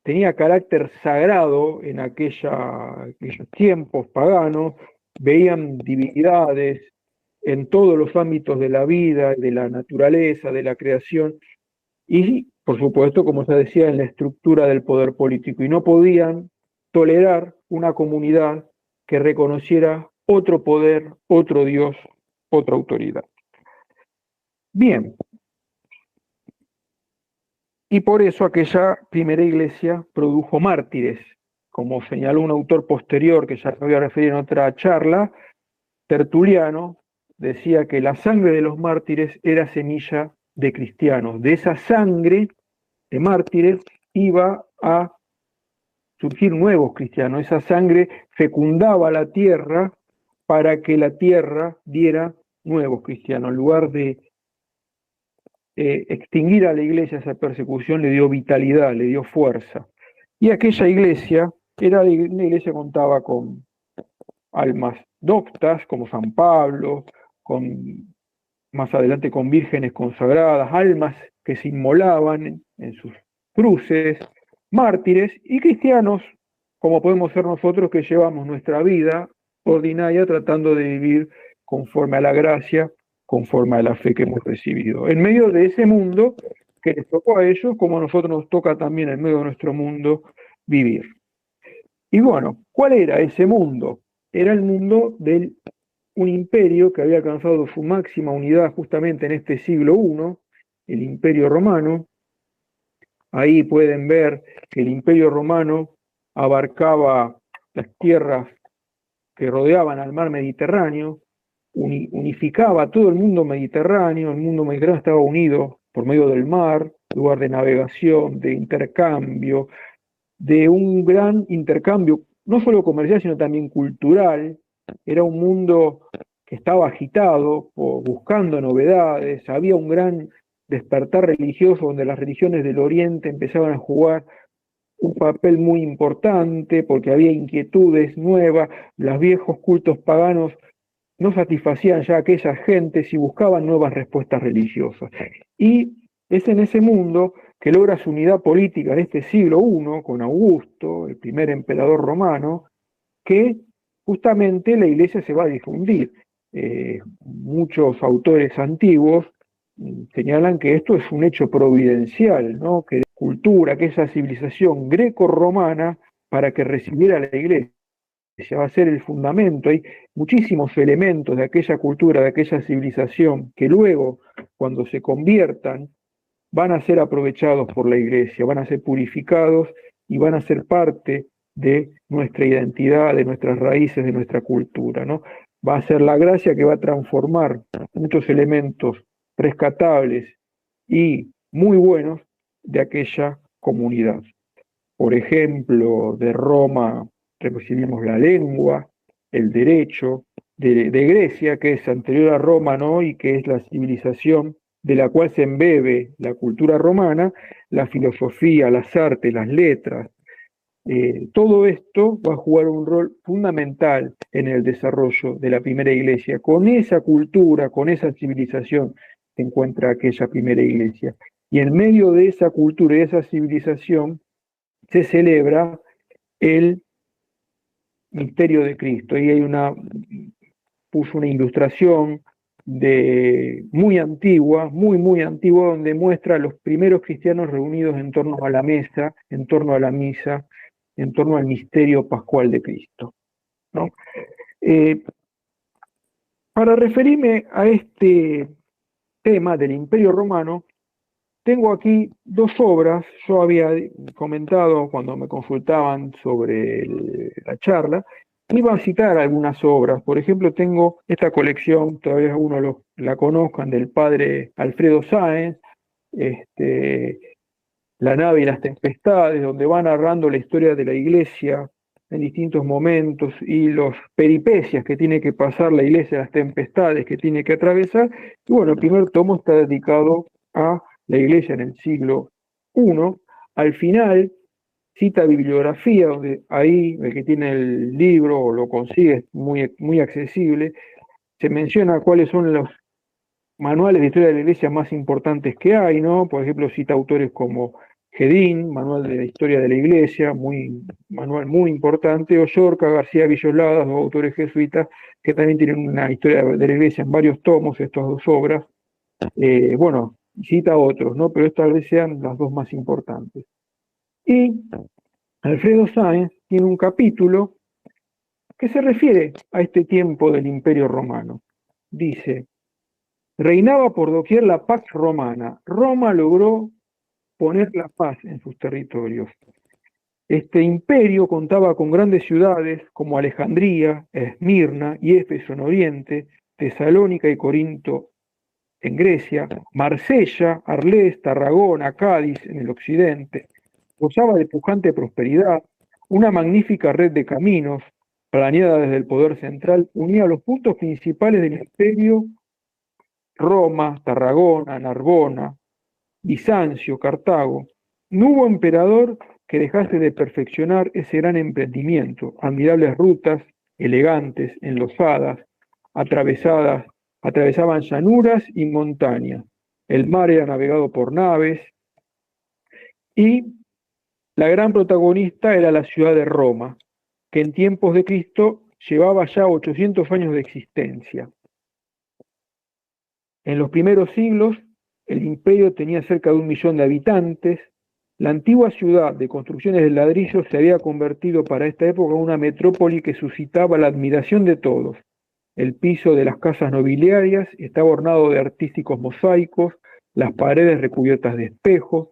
tenía carácter sagrado en aquellos tiempos paganos, veían divinidades en todos los ámbitos de la vida, de la naturaleza, de la creación, y por supuesto, como se decía, en la estructura del poder político, y no podían tolerar una comunidad que reconociera otro poder, otro Dios, otra autoridad. Bien, y por eso aquella primera iglesia produjo mártires, como señaló un autor posterior, que ya me voy a referir en otra charla, Tertuliano, decía que la sangre de los mártires era semilla de cristianos. De esa sangre de mártires iba a surgir nuevos cristianos. Esa sangre fecundaba la tierra para que la tierra diera nuevos cristianos. En lugar de extinguir a la iglesia esa persecución, le dio vitalidad, le dio fuerza. Y aquella iglesia era una iglesia que contaba con almas doctas, como San Pablo, más adelante con vírgenes consagradas, almas que se inmolaban en sus cruces, mártires y cristianos, como podemos ser nosotros que llevamos nuestra vida ordinaria tratando de vivir conforme a la gracia, conforme a la fe que hemos recibido. En medio de ese mundo que les tocó a ellos, como a nosotros nos toca también en medio de nuestro mundo vivir. Y bueno, ¿cuál era ese mundo? Era el mundo de un imperio que había alcanzado su máxima unidad justamente en este siglo I, el Imperio Romano, Ahí pueden ver que el Imperio Romano abarcaba las tierras que rodeaban al mar Mediterráneo, unificaba todo el mundo mediterráneo estaba unido por medio del mar, lugar de navegación, de intercambio, de un gran intercambio, no solo comercial, sino también cultural. Era un mundo que estaba agitado, buscando novedades, había un gran despertar religioso donde las religiones del Oriente empezaban a jugar un papel muy importante porque había inquietudes nuevas, los viejos cultos paganos no satisfacían ya a aquellas gentes y buscaban nuevas respuestas religiosas. Y es en ese mundo que logra su unidad política en este siglo I, con Augusto, el primer emperador romano, que justamente la iglesia se va a difundir. Muchos autores antiguos señalan que esto es un hecho providencial, ¿no? Que cultura, que esa civilización greco-romana, para que recibiera la iglesia, va a ser el fundamento. Hay muchísimos elementos de aquella cultura, de aquella civilización, que luego, cuando se conviertan, van a ser aprovechados por la iglesia, van a ser purificados y van a ser parte de nuestra identidad, de nuestras raíces, de nuestra cultura, ¿no? Va a ser la gracia que va a transformar muchos elementos rescatables y muy buenos de aquella comunidad. Por ejemplo, de Roma recibimos la lengua, el derecho, de Grecia, que es anterior a Roma, ¿no? Y que es la civilización de la cual se embebe la cultura romana, la filosofía, las artes, las letras. Todo esto va a jugar un rol fundamental en el desarrollo de la primera iglesia. Con esa cultura, con esa civilización se encuentra aquella primera iglesia. Y en medio de esa cultura y de esa civilización se celebra el misterio de Cristo. Y puso una ilustración muy antigua, muy antigua, donde muestra a los primeros cristianos reunidos en torno a la mesa, en torno a la misa, en torno al misterio pascual de Cristo, ¿no? Para referirme a este tema del Imperio Romano, tengo aquí dos obras. Yo había comentado cuando me consultaban sobre la charla, iba a citar algunas obras. Por ejemplo, tengo esta colección, todavía algunos la conozcan, del padre Alfredo Sáenz, La nave y las tempestades, donde va narrando la historia de la iglesia en distintos momentos y las peripecias que tiene que pasar la iglesia, las tempestades que tiene que atravesar. Y bueno, el primer tomo está dedicado a la iglesia en el siglo I. Al final cita bibliografía, donde ahí el que tiene el libro o lo consigue es muy accesible, se menciona cuáles son los manuales de historia de la iglesia más importantes que hay, ¿no? Por ejemplo, cita autores como Gedín, Manual de la Historia de la Iglesia, manual muy importante, o Llorca, García Villolada, dos autores jesuitas, que también tienen una historia de la Iglesia en varios tomos, estas dos obras. Bueno, cita otros, ¿no? Pero estas tal vez sean las dos más importantes. Y Alfredo Sáenz tiene un capítulo que se refiere a este tiempo del Imperio Romano. Dice: reinaba por doquier la pax romana. Roma logró poner la paz en sus territorios. Este imperio contaba con grandes ciudades como Alejandría, Esmirna y Éfeso en Oriente, Tesalónica y Corinto en Grecia, Marsella, Arles, Tarragona, Cádiz en el occidente. Gozaba de pujante prosperidad, una magnífica red de caminos, planeada desde el poder central, unía los puntos principales del imperio: Roma, Tarragona, Narbona, Bizancio, Cartago. No hubo emperador que dejase de perfeccionar ese gran emprendimiento. Admirables rutas, elegantes, enlosadas, atravesaban llanuras y montañas. El mar era navegado por naves y la gran protagonista era la ciudad de Roma, que en tiempos de Cristo llevaba ya 800 años de existencia. En los primeros siglos, el imperio tenía cerca de 1 millón de habitantes. La antigua ciudad de construcciones de ladrillo se había convertido para esta época en una metrópoli que suscitaba la admiración de todos. El piso de las casas nobiliarias estaba ornado de artísticos mosaicos, las paredes recubiertas de espejos,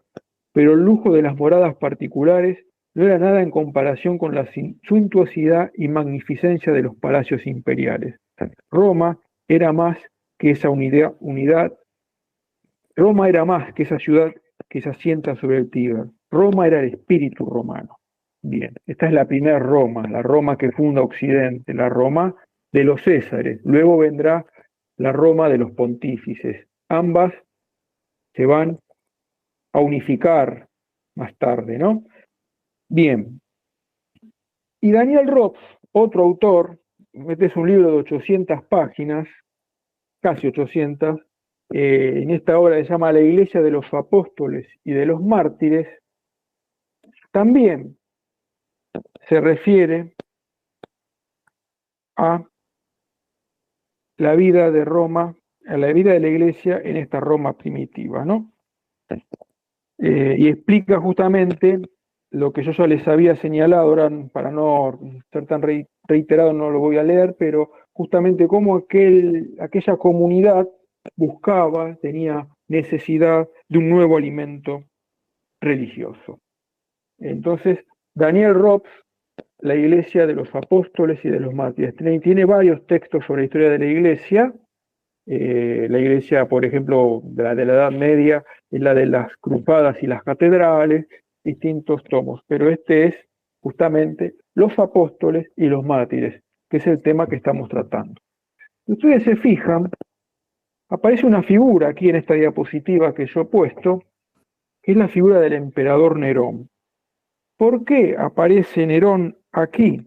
pero el lujo de las moradas particulares no era nada en comparación con la suntuosidad y magnificencia de los palacios imperiales. Roma era más que esa Roma era más que esa ciudad que se asienta sobre el Tíber. Roma era el espíritu romano. Bien, esta es la primera Roma, la Roma que funda Occidente, la Roma de los Césares. Luego vendrá la Roma de los pontífices. Ambas se van a unificar más tarde, ¿no? Bien. Y Daniel Rops, otro autor, este es un libro de 800 páginas, casi 800, en esta obra se llama La Iglesia de los Apóstoles y de los Mártires, también se refiere a la vida de Roma, a la vida de la Iglesia en esta Roma primitiva, ¿no? Y explica justamente lo que yo ya les había señalado, ahora para no ser tan reiterado no lo voy a leer, pero justamente cómo aquella comunidad buscaba, tenía necesidad de un nuevo alimento religioso. Entonces, Daniel Rops, La Iglesia de los Apóstoles y de los Mártires, tiene varios textos sobre la historia de la Iglesia. La Iglesia, por ejemplo, de la Edad Media, es la de las cruzadas y las catedrales, distintos tomos, pero este es justamente los apóstoles y los mártires, que es el tema que estamos tratando. Si ustedes se fijan, aparece una figura aquí en esta diapositiva que yo he puesto, que es la figura del emperador Nerón. ¿Por qué aparece Nerón aquí?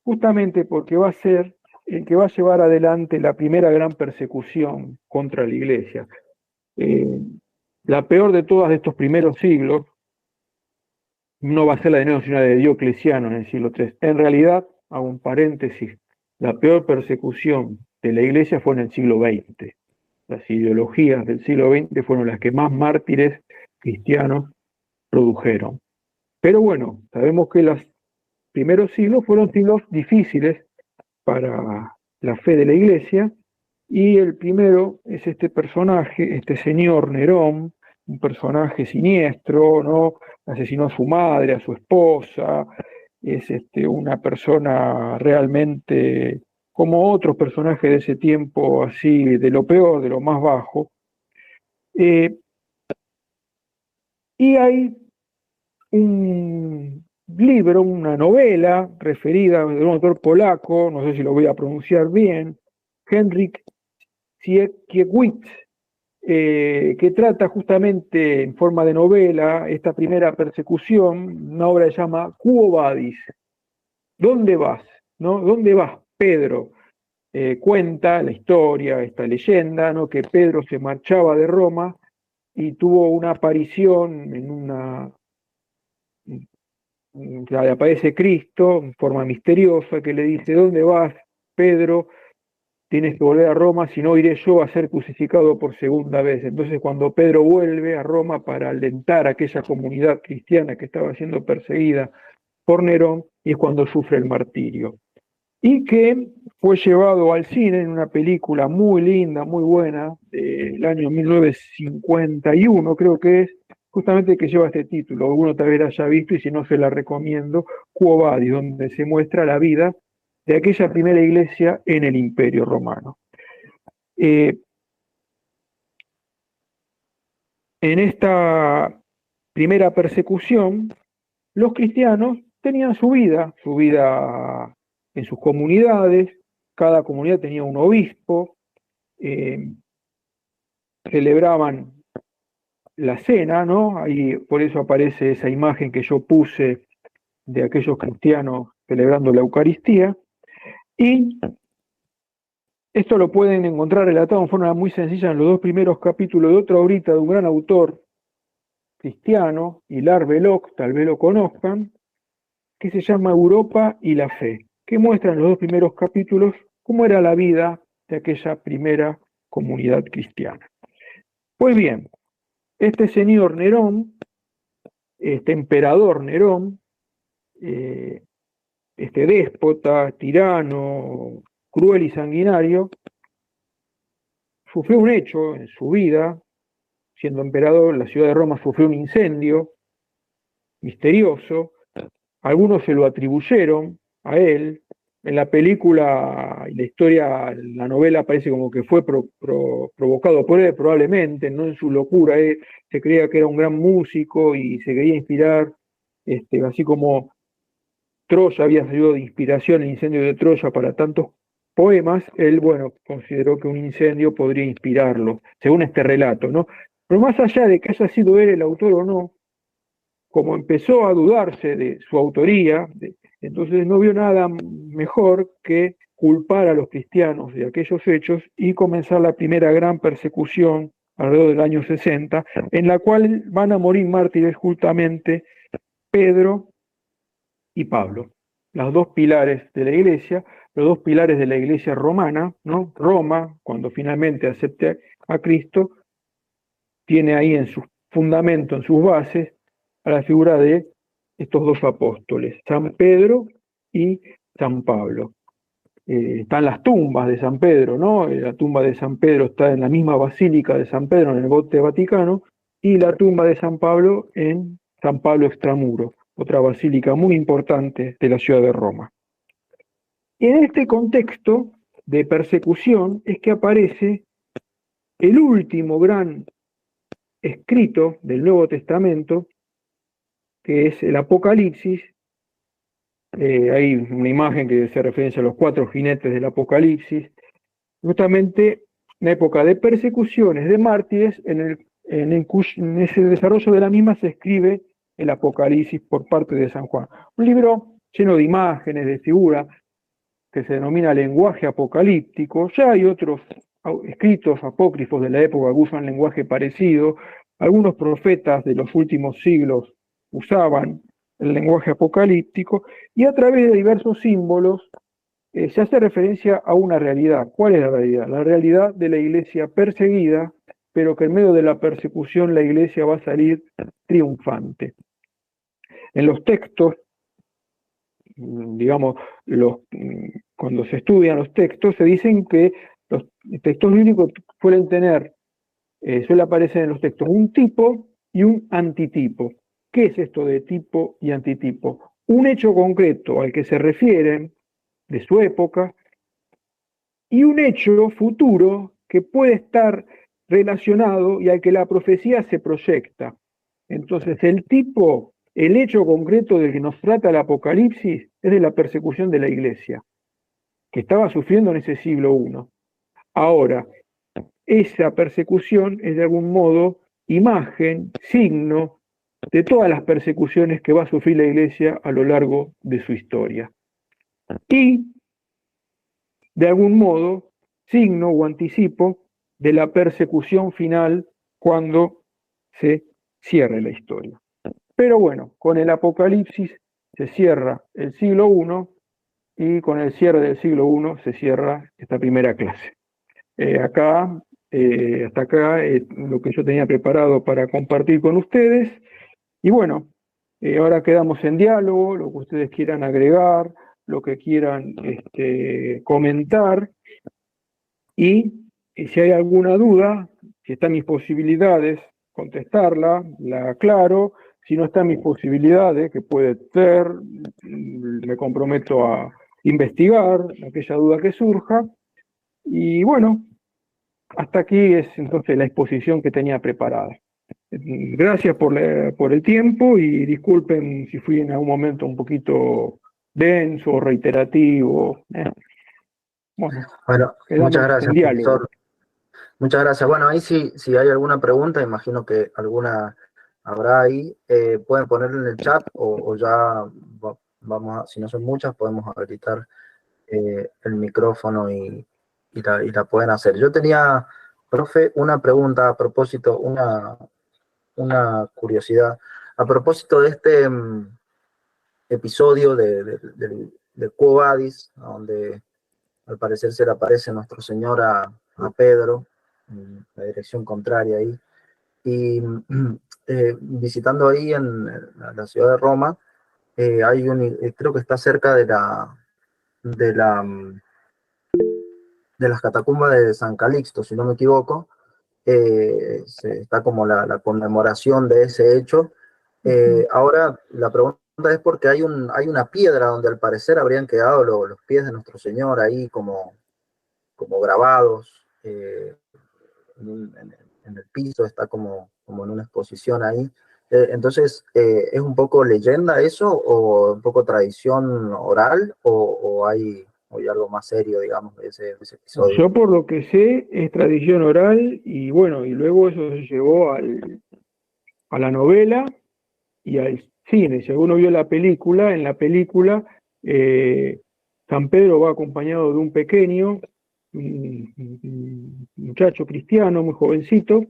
Justamente porque va a ser el que va a llevar adelante la primera gran persecución contra la Iglesia. La peor de todas de estos primeros siglos no va a ser la de Nerón, sino la de Diocleciano en el siglo III. En realidad, hago un paréntesis, la peor persecución de la Iglesia fue en el siglo XX. Las ideologías del siglo XX fueron las que más mártires cristianos produjeron. Pero bueno, sabemos que los primeros siglos fueron siglos difíciles para la fe de la Iglesia, y el primero es este personaje, este señor Nerón, un personaje siniestro, ¿no? Asesinó a su madre, a su esposa, es una persona realmente como otros personajes de ese tiempo, así de lo peor, de lo más bajo. Y hay un libro, una novela referida de un autor polaco, no sé si lo voy a pronunciar bien, Henryk Sienkiewicz, que trata justamente en forma de novela esta primera persecución, una obra que se llama Quo Vadis, ¿dónde vas? ¿No? ¿Dónde vas, Pedro? Cuenta la historia, esta leyenda, ¿no? Que Pedro se marchaba de Roma y tuvo una aparición en le aparece Cristo en forma misteriosa que le dice: ¿dónde vas, Pedro? Tienes que volver a Roma, si no iré yo a ser crucificado por segunda vez. Entonces, cuando Pedro vuelve a Roma para alentar a aquella comunidad cristiana que estaba siendo perseguida por Nerón, y es cuando sufre el martirio. Y que fue llevado al cine en una película muy linda, muy buena, del año 1951, creo que es, justamente que lleva este título. Alguno tal vez la haya visto, y si no se la recomiendo, Quo Vadis, donde se muestra la vida de aquella primera iglesia en el Imperio Romano. En esta primera persecución, los cristianos tenían su vida en sus comunidades, cada comunidad tenía un obispo, celebraban la cena, ¿no? Ahí por eso aparece esa imagen que yo puse de aquellos cristianos celebrando la Eucaristía, y esto lo pueden encontrar relatado en forma muy sencilla en los dos primeros capítulos de otra obrita de un gran autor cristiano, Hilaire Belloc, tal vez lo conozcan, que se llama Europa y la fe, que muestra en los dos primeros capítulos cómo era la vida de aquella primera comunidad cristiana. Pues bien, este señor Nerón, este emperador Nerón, este déspota, tirano, cruel y sanguinario, sufrió un hecho en su vida, siendo emperador, la ciudad de Roma sufrió un incendio misterioso. Algunos se lo atribuyeron a él. En la película y la historia, la novela parece como que fue provocado por él, probablemente, no en su locura. Él se creía que era un gran músico y se quería inspirar, así como Troya había sido de inspiración, el incendio de Troya, para tantos poemas. Él, bueno, consideró que un incendio podría inspirarlo, según este relato, ¿no? Pero más allá de que haya sido él el autor o no, como empezó a dudarse de su autoría, entonces no vio nada mejor que culpar a los cristianos de aquellos hechos y comenzar la primera gran persecución alrededor del año 60, en la cual van a morir mártires justamente Pedro y Pablo, los dos pilares de la iglesia, los dos pilares de la iglesia romana, ¿no? Roma, cuando finalmente acepte a Cristo, tiene ahí en su fundamento, en sus bases, a la figura de estos dos apóstoles, San Pedro y San Pablo. Están las tumbas de San Pedro, ¿no? La tumba de San Pedro está en la misma basílica de San Pedro, en el Bote Vaticano, y la tumba de San Pablo en San Pablo Extramuro, otra basílica muy importante de la ciudad de Roma. Y en este contexto de persecución es que aparece el último gran escrito del Nuevo Testamento, que es el Apocalipsis. Hay una imagen que se referencia a los 4 jinetes del Apocalipsis, justamente una época de persecuciones, de mártires, en ese desarrollo de la misma se escribe el Apocalipsis por parte de San Juan. Un libro lleno de imágenes, de figuras, que se denomina lenguaje apocalíptico. Ya hay otros escritos apócrifos de la época que usan lenguaje parecido. Algunos profetas de los últimos siglos usaban el lenguaje apocalíptico, y a través de diversos símbolos se hace referencia a una realidad. ¿Cuál es la realidad? La realidad de la iglesia perseguida, pero que en medio de la persecución la iglesia va a salir triunfante. En los textos, digamos, cuando se estudian los textos, se dicen que los textos bíblicos suele aparecer en los textos un tipo y un antitipo. ¿Qué es esto de tipo y antitipo? Un hecho concreto al que se refieren de su época y un hecho futuro que puede estar relacionado y al que la profecía se proyecta. Entonces, el tipo, el hecho concreto del que nos trata el Apocalipsis es de la persecución de la iglesia, que estaba sufriendo en ese siglo I. Ahora, esa persecución es de algún modo imagen, signo de todas las persecuciones que va a sufrir la iglesia a lo largo de su historia. Y, de algún modo, signo o anticipo de la persecución final cuando se cierre la historia. Pero bueno, con el Apocalipsis se cierra el siglo I y con el cierre del siglo I se cierra esta primera clase. Hasta acá lo que yo tenía preparado para compartir con ustedes. Y bueno, ahora quedamos en diálogo, lo que ustedes quieran agregar, lo que quieran comentar. Y si hay alguna duda, si están mis posibilidades, contestarla, la aclaro. Si no están mis posibilidades, que puede ser, me comprometo a investigar aquella duda que surja. Y bueno, hasta aquí es entonces la exposición que tenía preparada. Gracias por el tiempo y disculpen si fui en algún momento un poquito denso, reiterativo. Bueno, muchas gracias, profesor. Muchas gracias. Bueno, ahí si hay alguna pregunta, imagino que alguna habrá ahí, pueden ponerla en el chat o ya si no son muchas, podemos habilitar el micrófono y la pueden hacer. Yo tenía, profe, una pregunta a propósito, una curiosidad. A propósito de este episodio de Quo Vadis, donde al parecer se le aparece nuestro Señor a Pedro, en la dirección contraria ahí, y visitando ahí en la ciudad de Roma, creo que está cerca de la de las catacumbas de San Calixto, si no me equivoco, está como la conmemoración de ese hecho. Ahora la pregunta es porque hay una piedra donde al parecer habrían quedado los pies de nuestro Señor ahí como grabados en el piso, está como en una exposición ahí. Entonces, ¿es un poco leyenda eso o un poco tradición oral o hay algo más serio, digamos, de ese episodio? Yo por lo que sé es tradición oral y bueno, y luego eso se llevó a la novela y al cine. Si alguno vio la película, en la película San Pedro va acompañado de un pequeño, un muchacho cristiano, muy jovencito,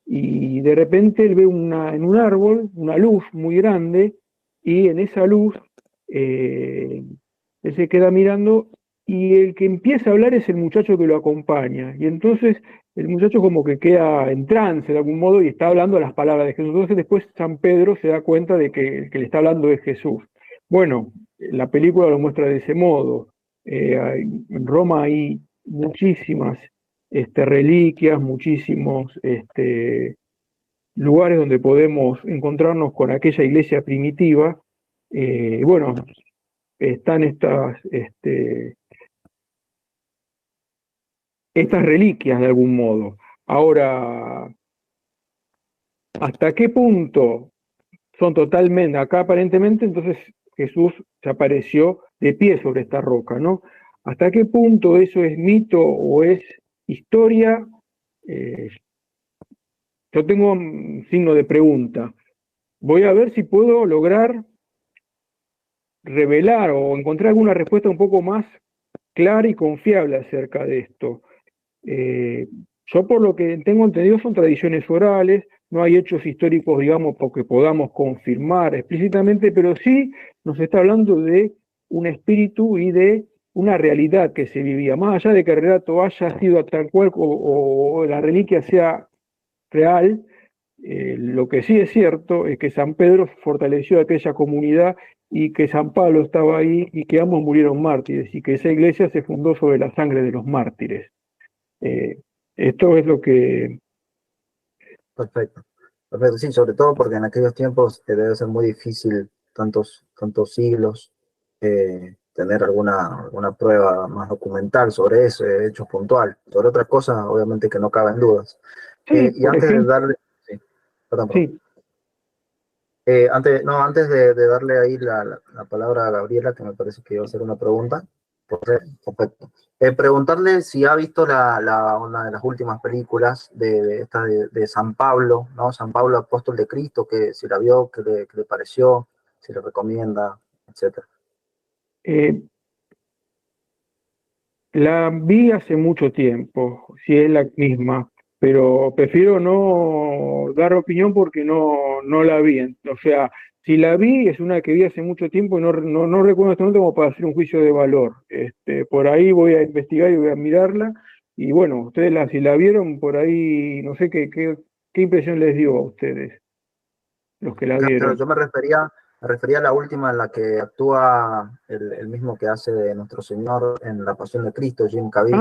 y de repente él ve en un árbol una luz muy grande, y en esa luz él se queda mirando, y el que empieza a hablar es el muchacho que lo acompaña, y entonces el muchacho como que queda en trance de algún modo y está hablando las palabras de Jesús. Entonces después San Pedro se da cuenta de que el que le está hablando es Jesús. Bueno, la película lo muestra de ese modo. En Roma hay muchísimas reliquias, muchísimos lugares donde podemos encontrarnos con aquella iglesia primitiva. Bueno, están estas reliquias de algún modo. Ahora, ¿hasta qué punto son totalmente, acá aparentemente entonces Jesús se apareció de pie sobre esta roca, ¿no? ¿Hasta qué punto eso es mito o es historia? Yo tengo un signo de pregunta. Voy a ver si puedo lograr revelar o encontrar alguna respuesta un poco más clara y confiable acerca de esto. Yo por lo que tengo entendido son tradiciones orales, no hay hechos históricos, digamos, porque podamos confirmar explícitamente, pero sí nos está hablando de un espíritu y de una realidad que se vivía, más allá de que el relato haya sido tal cual o la reliquia sea real. Lo que sí es cierto es que San Pedro fortaleció aquella comunidad y que San Pablo estaba ahí y que ambos murieron mártires y que esa iglesia se fundó sobre la sangre de los mártires. Esto es lo que... Perfecto. Perfecto, sí, sobre todo porque en aquellos tiempos debe ser muy difícil, tantos siglos, tener alguna prueba más documental sobre ese hecho puntual. Sobre otras cosas, obviamente que no caben dudas. Sí, Y por antes de ejemplo, darle... Sí, perdón. sí. Antes de darle ahí la palabra a Gabriela, que me parece que iba a hacer una pregunta. Perfecto. Preguntarle si ha visto una de las últimas películas de San Pablo, ¿no? San Pablo, apóstol de Cristo, que si la vio, que le pareció, si le recomienda, etcétera. La vi hace mucho tiempo, si es la misma, pero prefiero no dar opinión porque no la vi. O sea, si la vi, es una que vi hace mucho tiempo y no recuerdo este momento como para hacer un juicio de valor. Por ahí voy a investigar y voy a mirarla. Y bueno, ustedes si la vieron, por ahí, no sé qué impresión les dio a ustedes, los que la Claro, vieron. yo me refería a la última en la que actúa el mismo que hace de nuestro Señor en La Pasión de Cristo, Jim Caviezel.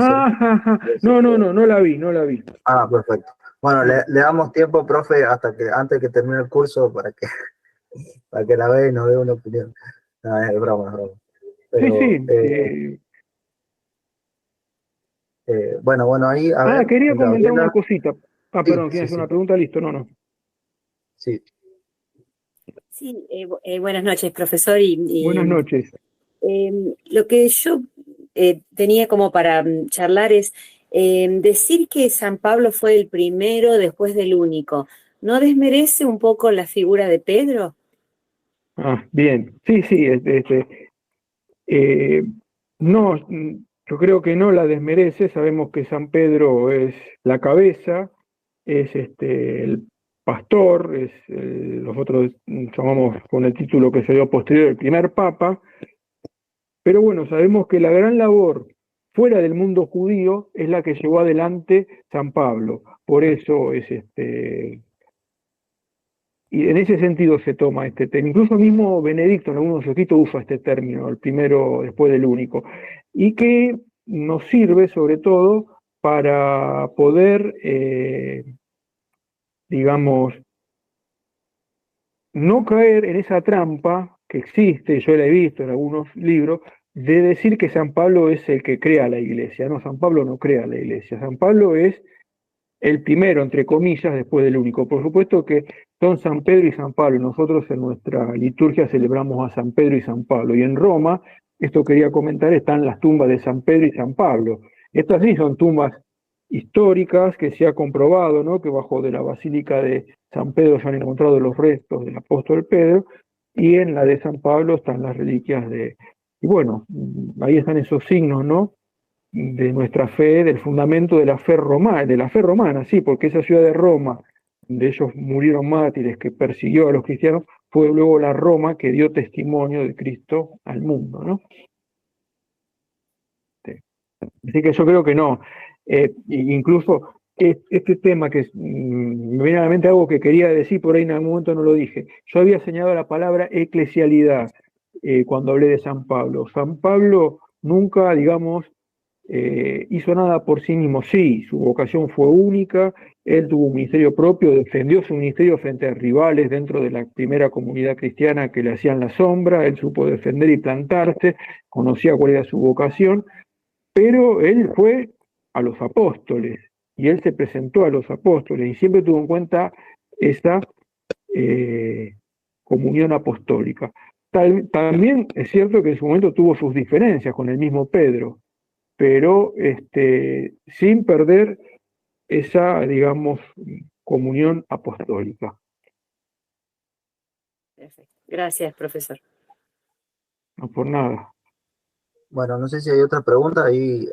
No la vi. Ah, perfecto. Bueno, No. le damos tiempo, profe, antes que termine el curso para que la vea y nos dé una opinión. No, es broma, es broma. Sí, Pero, sí. bueno, ahí, a ver, Quería comentar una Gabriela. cosita. Sí, Perdón, ¿quieres sí, hacer una sí, pregunta? Listo, no. sí. Sí, buenas noches, profesor. Buenas noches. Lo que yo tenía como para charlar es decir que San Pablo fue el primero después del único. ¿No desmerece un poco la figura de Pedro? Bien. Sí, eh, no, yo creo que no la desmerece. Sabemos que San Pedro es la cabeza, es el pastor, nosotros llamamos con el título que se dio posterior el primer papa. Pero bueno, sabemos que la gran labor fuera del mundo judío es la que llevó adelante San Pablo. Por eso es y en ese sentido se toma este término. Incluso mismo Benedicto en algunos escritos usa este término, el primero después del único. Y que nos sirve sobre todo para poder, digamos, no caer en esa trampa que existe, yo la he visto en algunos libros, de decir que San Pablo es el que crea la iglesia. No, San Pablo no crea la iglesia. San Pablo es el primero, entre comillas, después del único. Por supuesto que son San Pedro y San Pablo. Nosotros en nuestra liturgia celebramos a San Pedro y San Pablo. Y en Roma, esto quería comentar, están las tumbas de San Pedro y San Pablo. Estas sí son tumbas históricas que se ha comprobado, ¿no? Que bajo de la Basílica de San Pedro se han encontrado los restos del apóstol Pedro, y en la de San Pablo están las reliquias de... Y bueno, ahí están esos signos, ¿no? De nuestra fe, del fundamento de la fe romana, sí, porque esa ciudad de Roma, donde ellos murieron mártires, que persiguió a los cristianos, fue luego la Roma que dio testimonio de Cristo al mundo, ¿no? Sí. Así que yo creo que no. Incluso este tema que me viene a la mente algo que quería decir, por ahí en algún momento no lo dije. Yo había señalado la palabra eclesialidad cuando hablé de San Pablo. San Pablo nunca, digamos, hizo nada por sí mismo. Sí, su vocación fue única, él tuvo un ministerio propio, defendió su ministerio frente a rivales dentro de la primera comunidad cristiana que le hacían la sombra, él supo defender y plantarse, conocía cuál era su vocación, pero él fue a los apóstoles, y él se presentó a los apóstoles, y siempre tuvo en cuenta esa comunión apostólica. También es cierto que en su momento tuvo sus diferencias con el mismo Pedro, pero sin perder esa, digamos, comunión apostólica. Perfecto. Gracias, profesor. No por nada. Bueno, no sé si hay otra pregunta. Ahí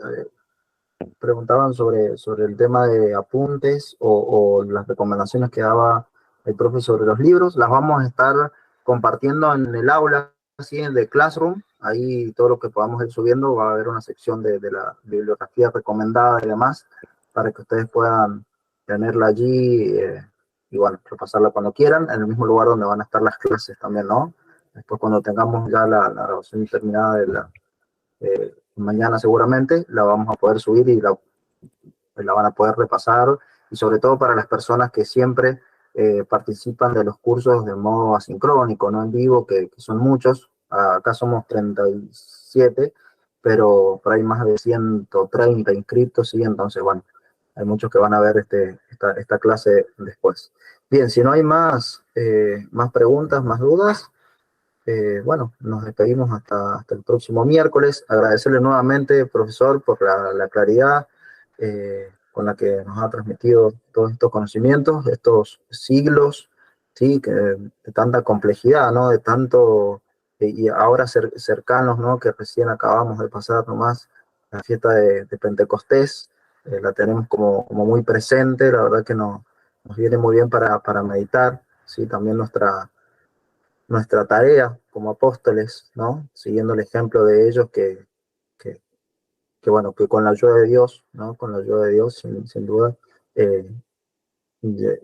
preguntaban sobre el tema de apuntes o las recomendaciones que daba el profe sobre los libros. Las vamos a estar compartiendo en el aula, así en el Classroom. Ahí todo lo que podamos ir subiendo, va a haber una sección de la bibliografía recomendada y demás, para que ustedes puedan tenerla allí y bueno, repasarla cuando quieran, en el mismo lugar donde van a estar las clases también, ¿no? Después cuando tengamos ya la grabación terminada de la mañana seguramente, la vamos a poder subir y la van a poder repasar, y sobre todo para las personas que siempre participan de los cursos de modo asincrónico, no en vivo, que son muchos. Acá somos 37, pero por ahí más de 130 inscritos, sí, entonces bueno, hay muchos que van a ver esta clase después. Bien, si no hay más preguntas, más dudas, bueno, nos despedimos hasta el próximo miércoles. Agradecerle nuevamente, profesor, por la claridad con la que nos ha transmitido todos estos conocimientos, estos siglos, ¿sí? De tanta complejidad, ¿no? De tanto, y ahora cercanos, ¿no? Que recién acabamos de pasar nomás la fiesta de Pentecostés, la tenemos como muy presente. La verdad que nos viene muy bien para meditar, ¿sí? También nuestra tarea como apóstoles, ¿no? Siguiendo el ejemplo de ellos que bueno, que con la ayuda de Dios, ¿no? Con la ayuda de Dios, sin duda,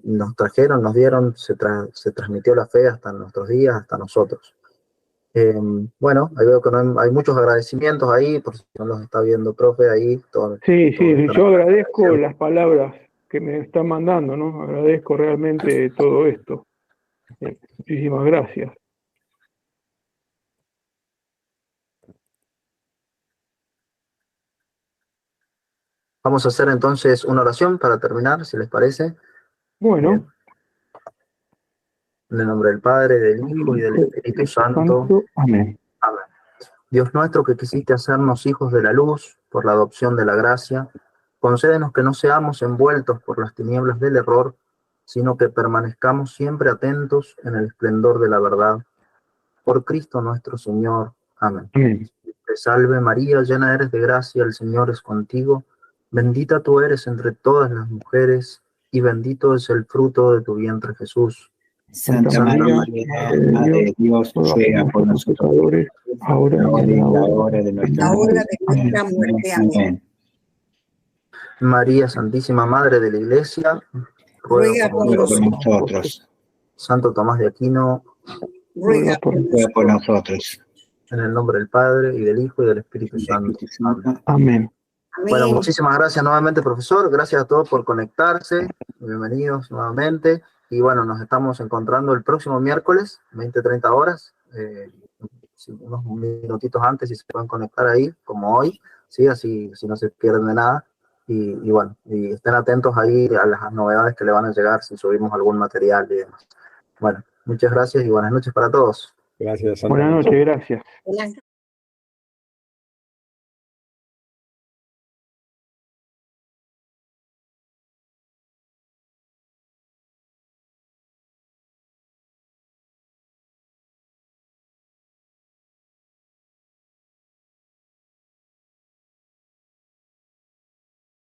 nos trajeron, nos dieron, se transmitió la fe hasta nuestros días, hasta nosotros. Bueno, ahí veo que hay muchos agradecimientos ahí, por si no los está viendo, profe, ahí. Sí, yo agradezco las palabras que me están mandando, ¿no? Agradezco realmente todo esto. Muchísimas gracias. Vamos a hacer entonces una oración para terminar, si les parece. Bueno. Bien. En el nombre del Padre, del Hijo y del Espíritu Santo. Amén. Amén. Dios nuestro, que quisiste hacernos hijos de la luz por la adopción de la gracia, concédenos que no seamos envueltos por las tinieblas del error, sino que permanezcamos siempre atentos en el esplendor de la verdad. Por Cristo nuestro Señor. Amén. Amén. Te salve María, llena eres de gracia, el Señor es contigo. Bendita tú eres entre todas las mujeres, y bendito es el fruto de tu vientre, Jesús. Santa María, Madre de Dios, ruega por nosotros pecadores, ahora y en la hora de nuestra muerte. Amén. María Santísima, Madre de la Iglesia, ruega por nosotros. Santo Tomás de Aquino, ruega por nosotros. En el nombre del Padre, y del Hijo, y del Espíritu Santo. Amén. Bueno, muchísimas gracias nuevamente, profesor. Gracias a todos por conectarse. Bienvenidos nuevamente. Y bueno, nos estamos encontrando el próximo miércoles, 20-30 horas. Unos minutitos antes, si se pueden conectar ahí, como hoy, ¿sí? Así no se pierden de nada. Y bueno, y estén atentos ahí a las novedades que le van a llegar si subimos algún material y demás. Bueno, muchas gracias y buenas noches para todos. Gracias. Buenas noches, gracias. Buenas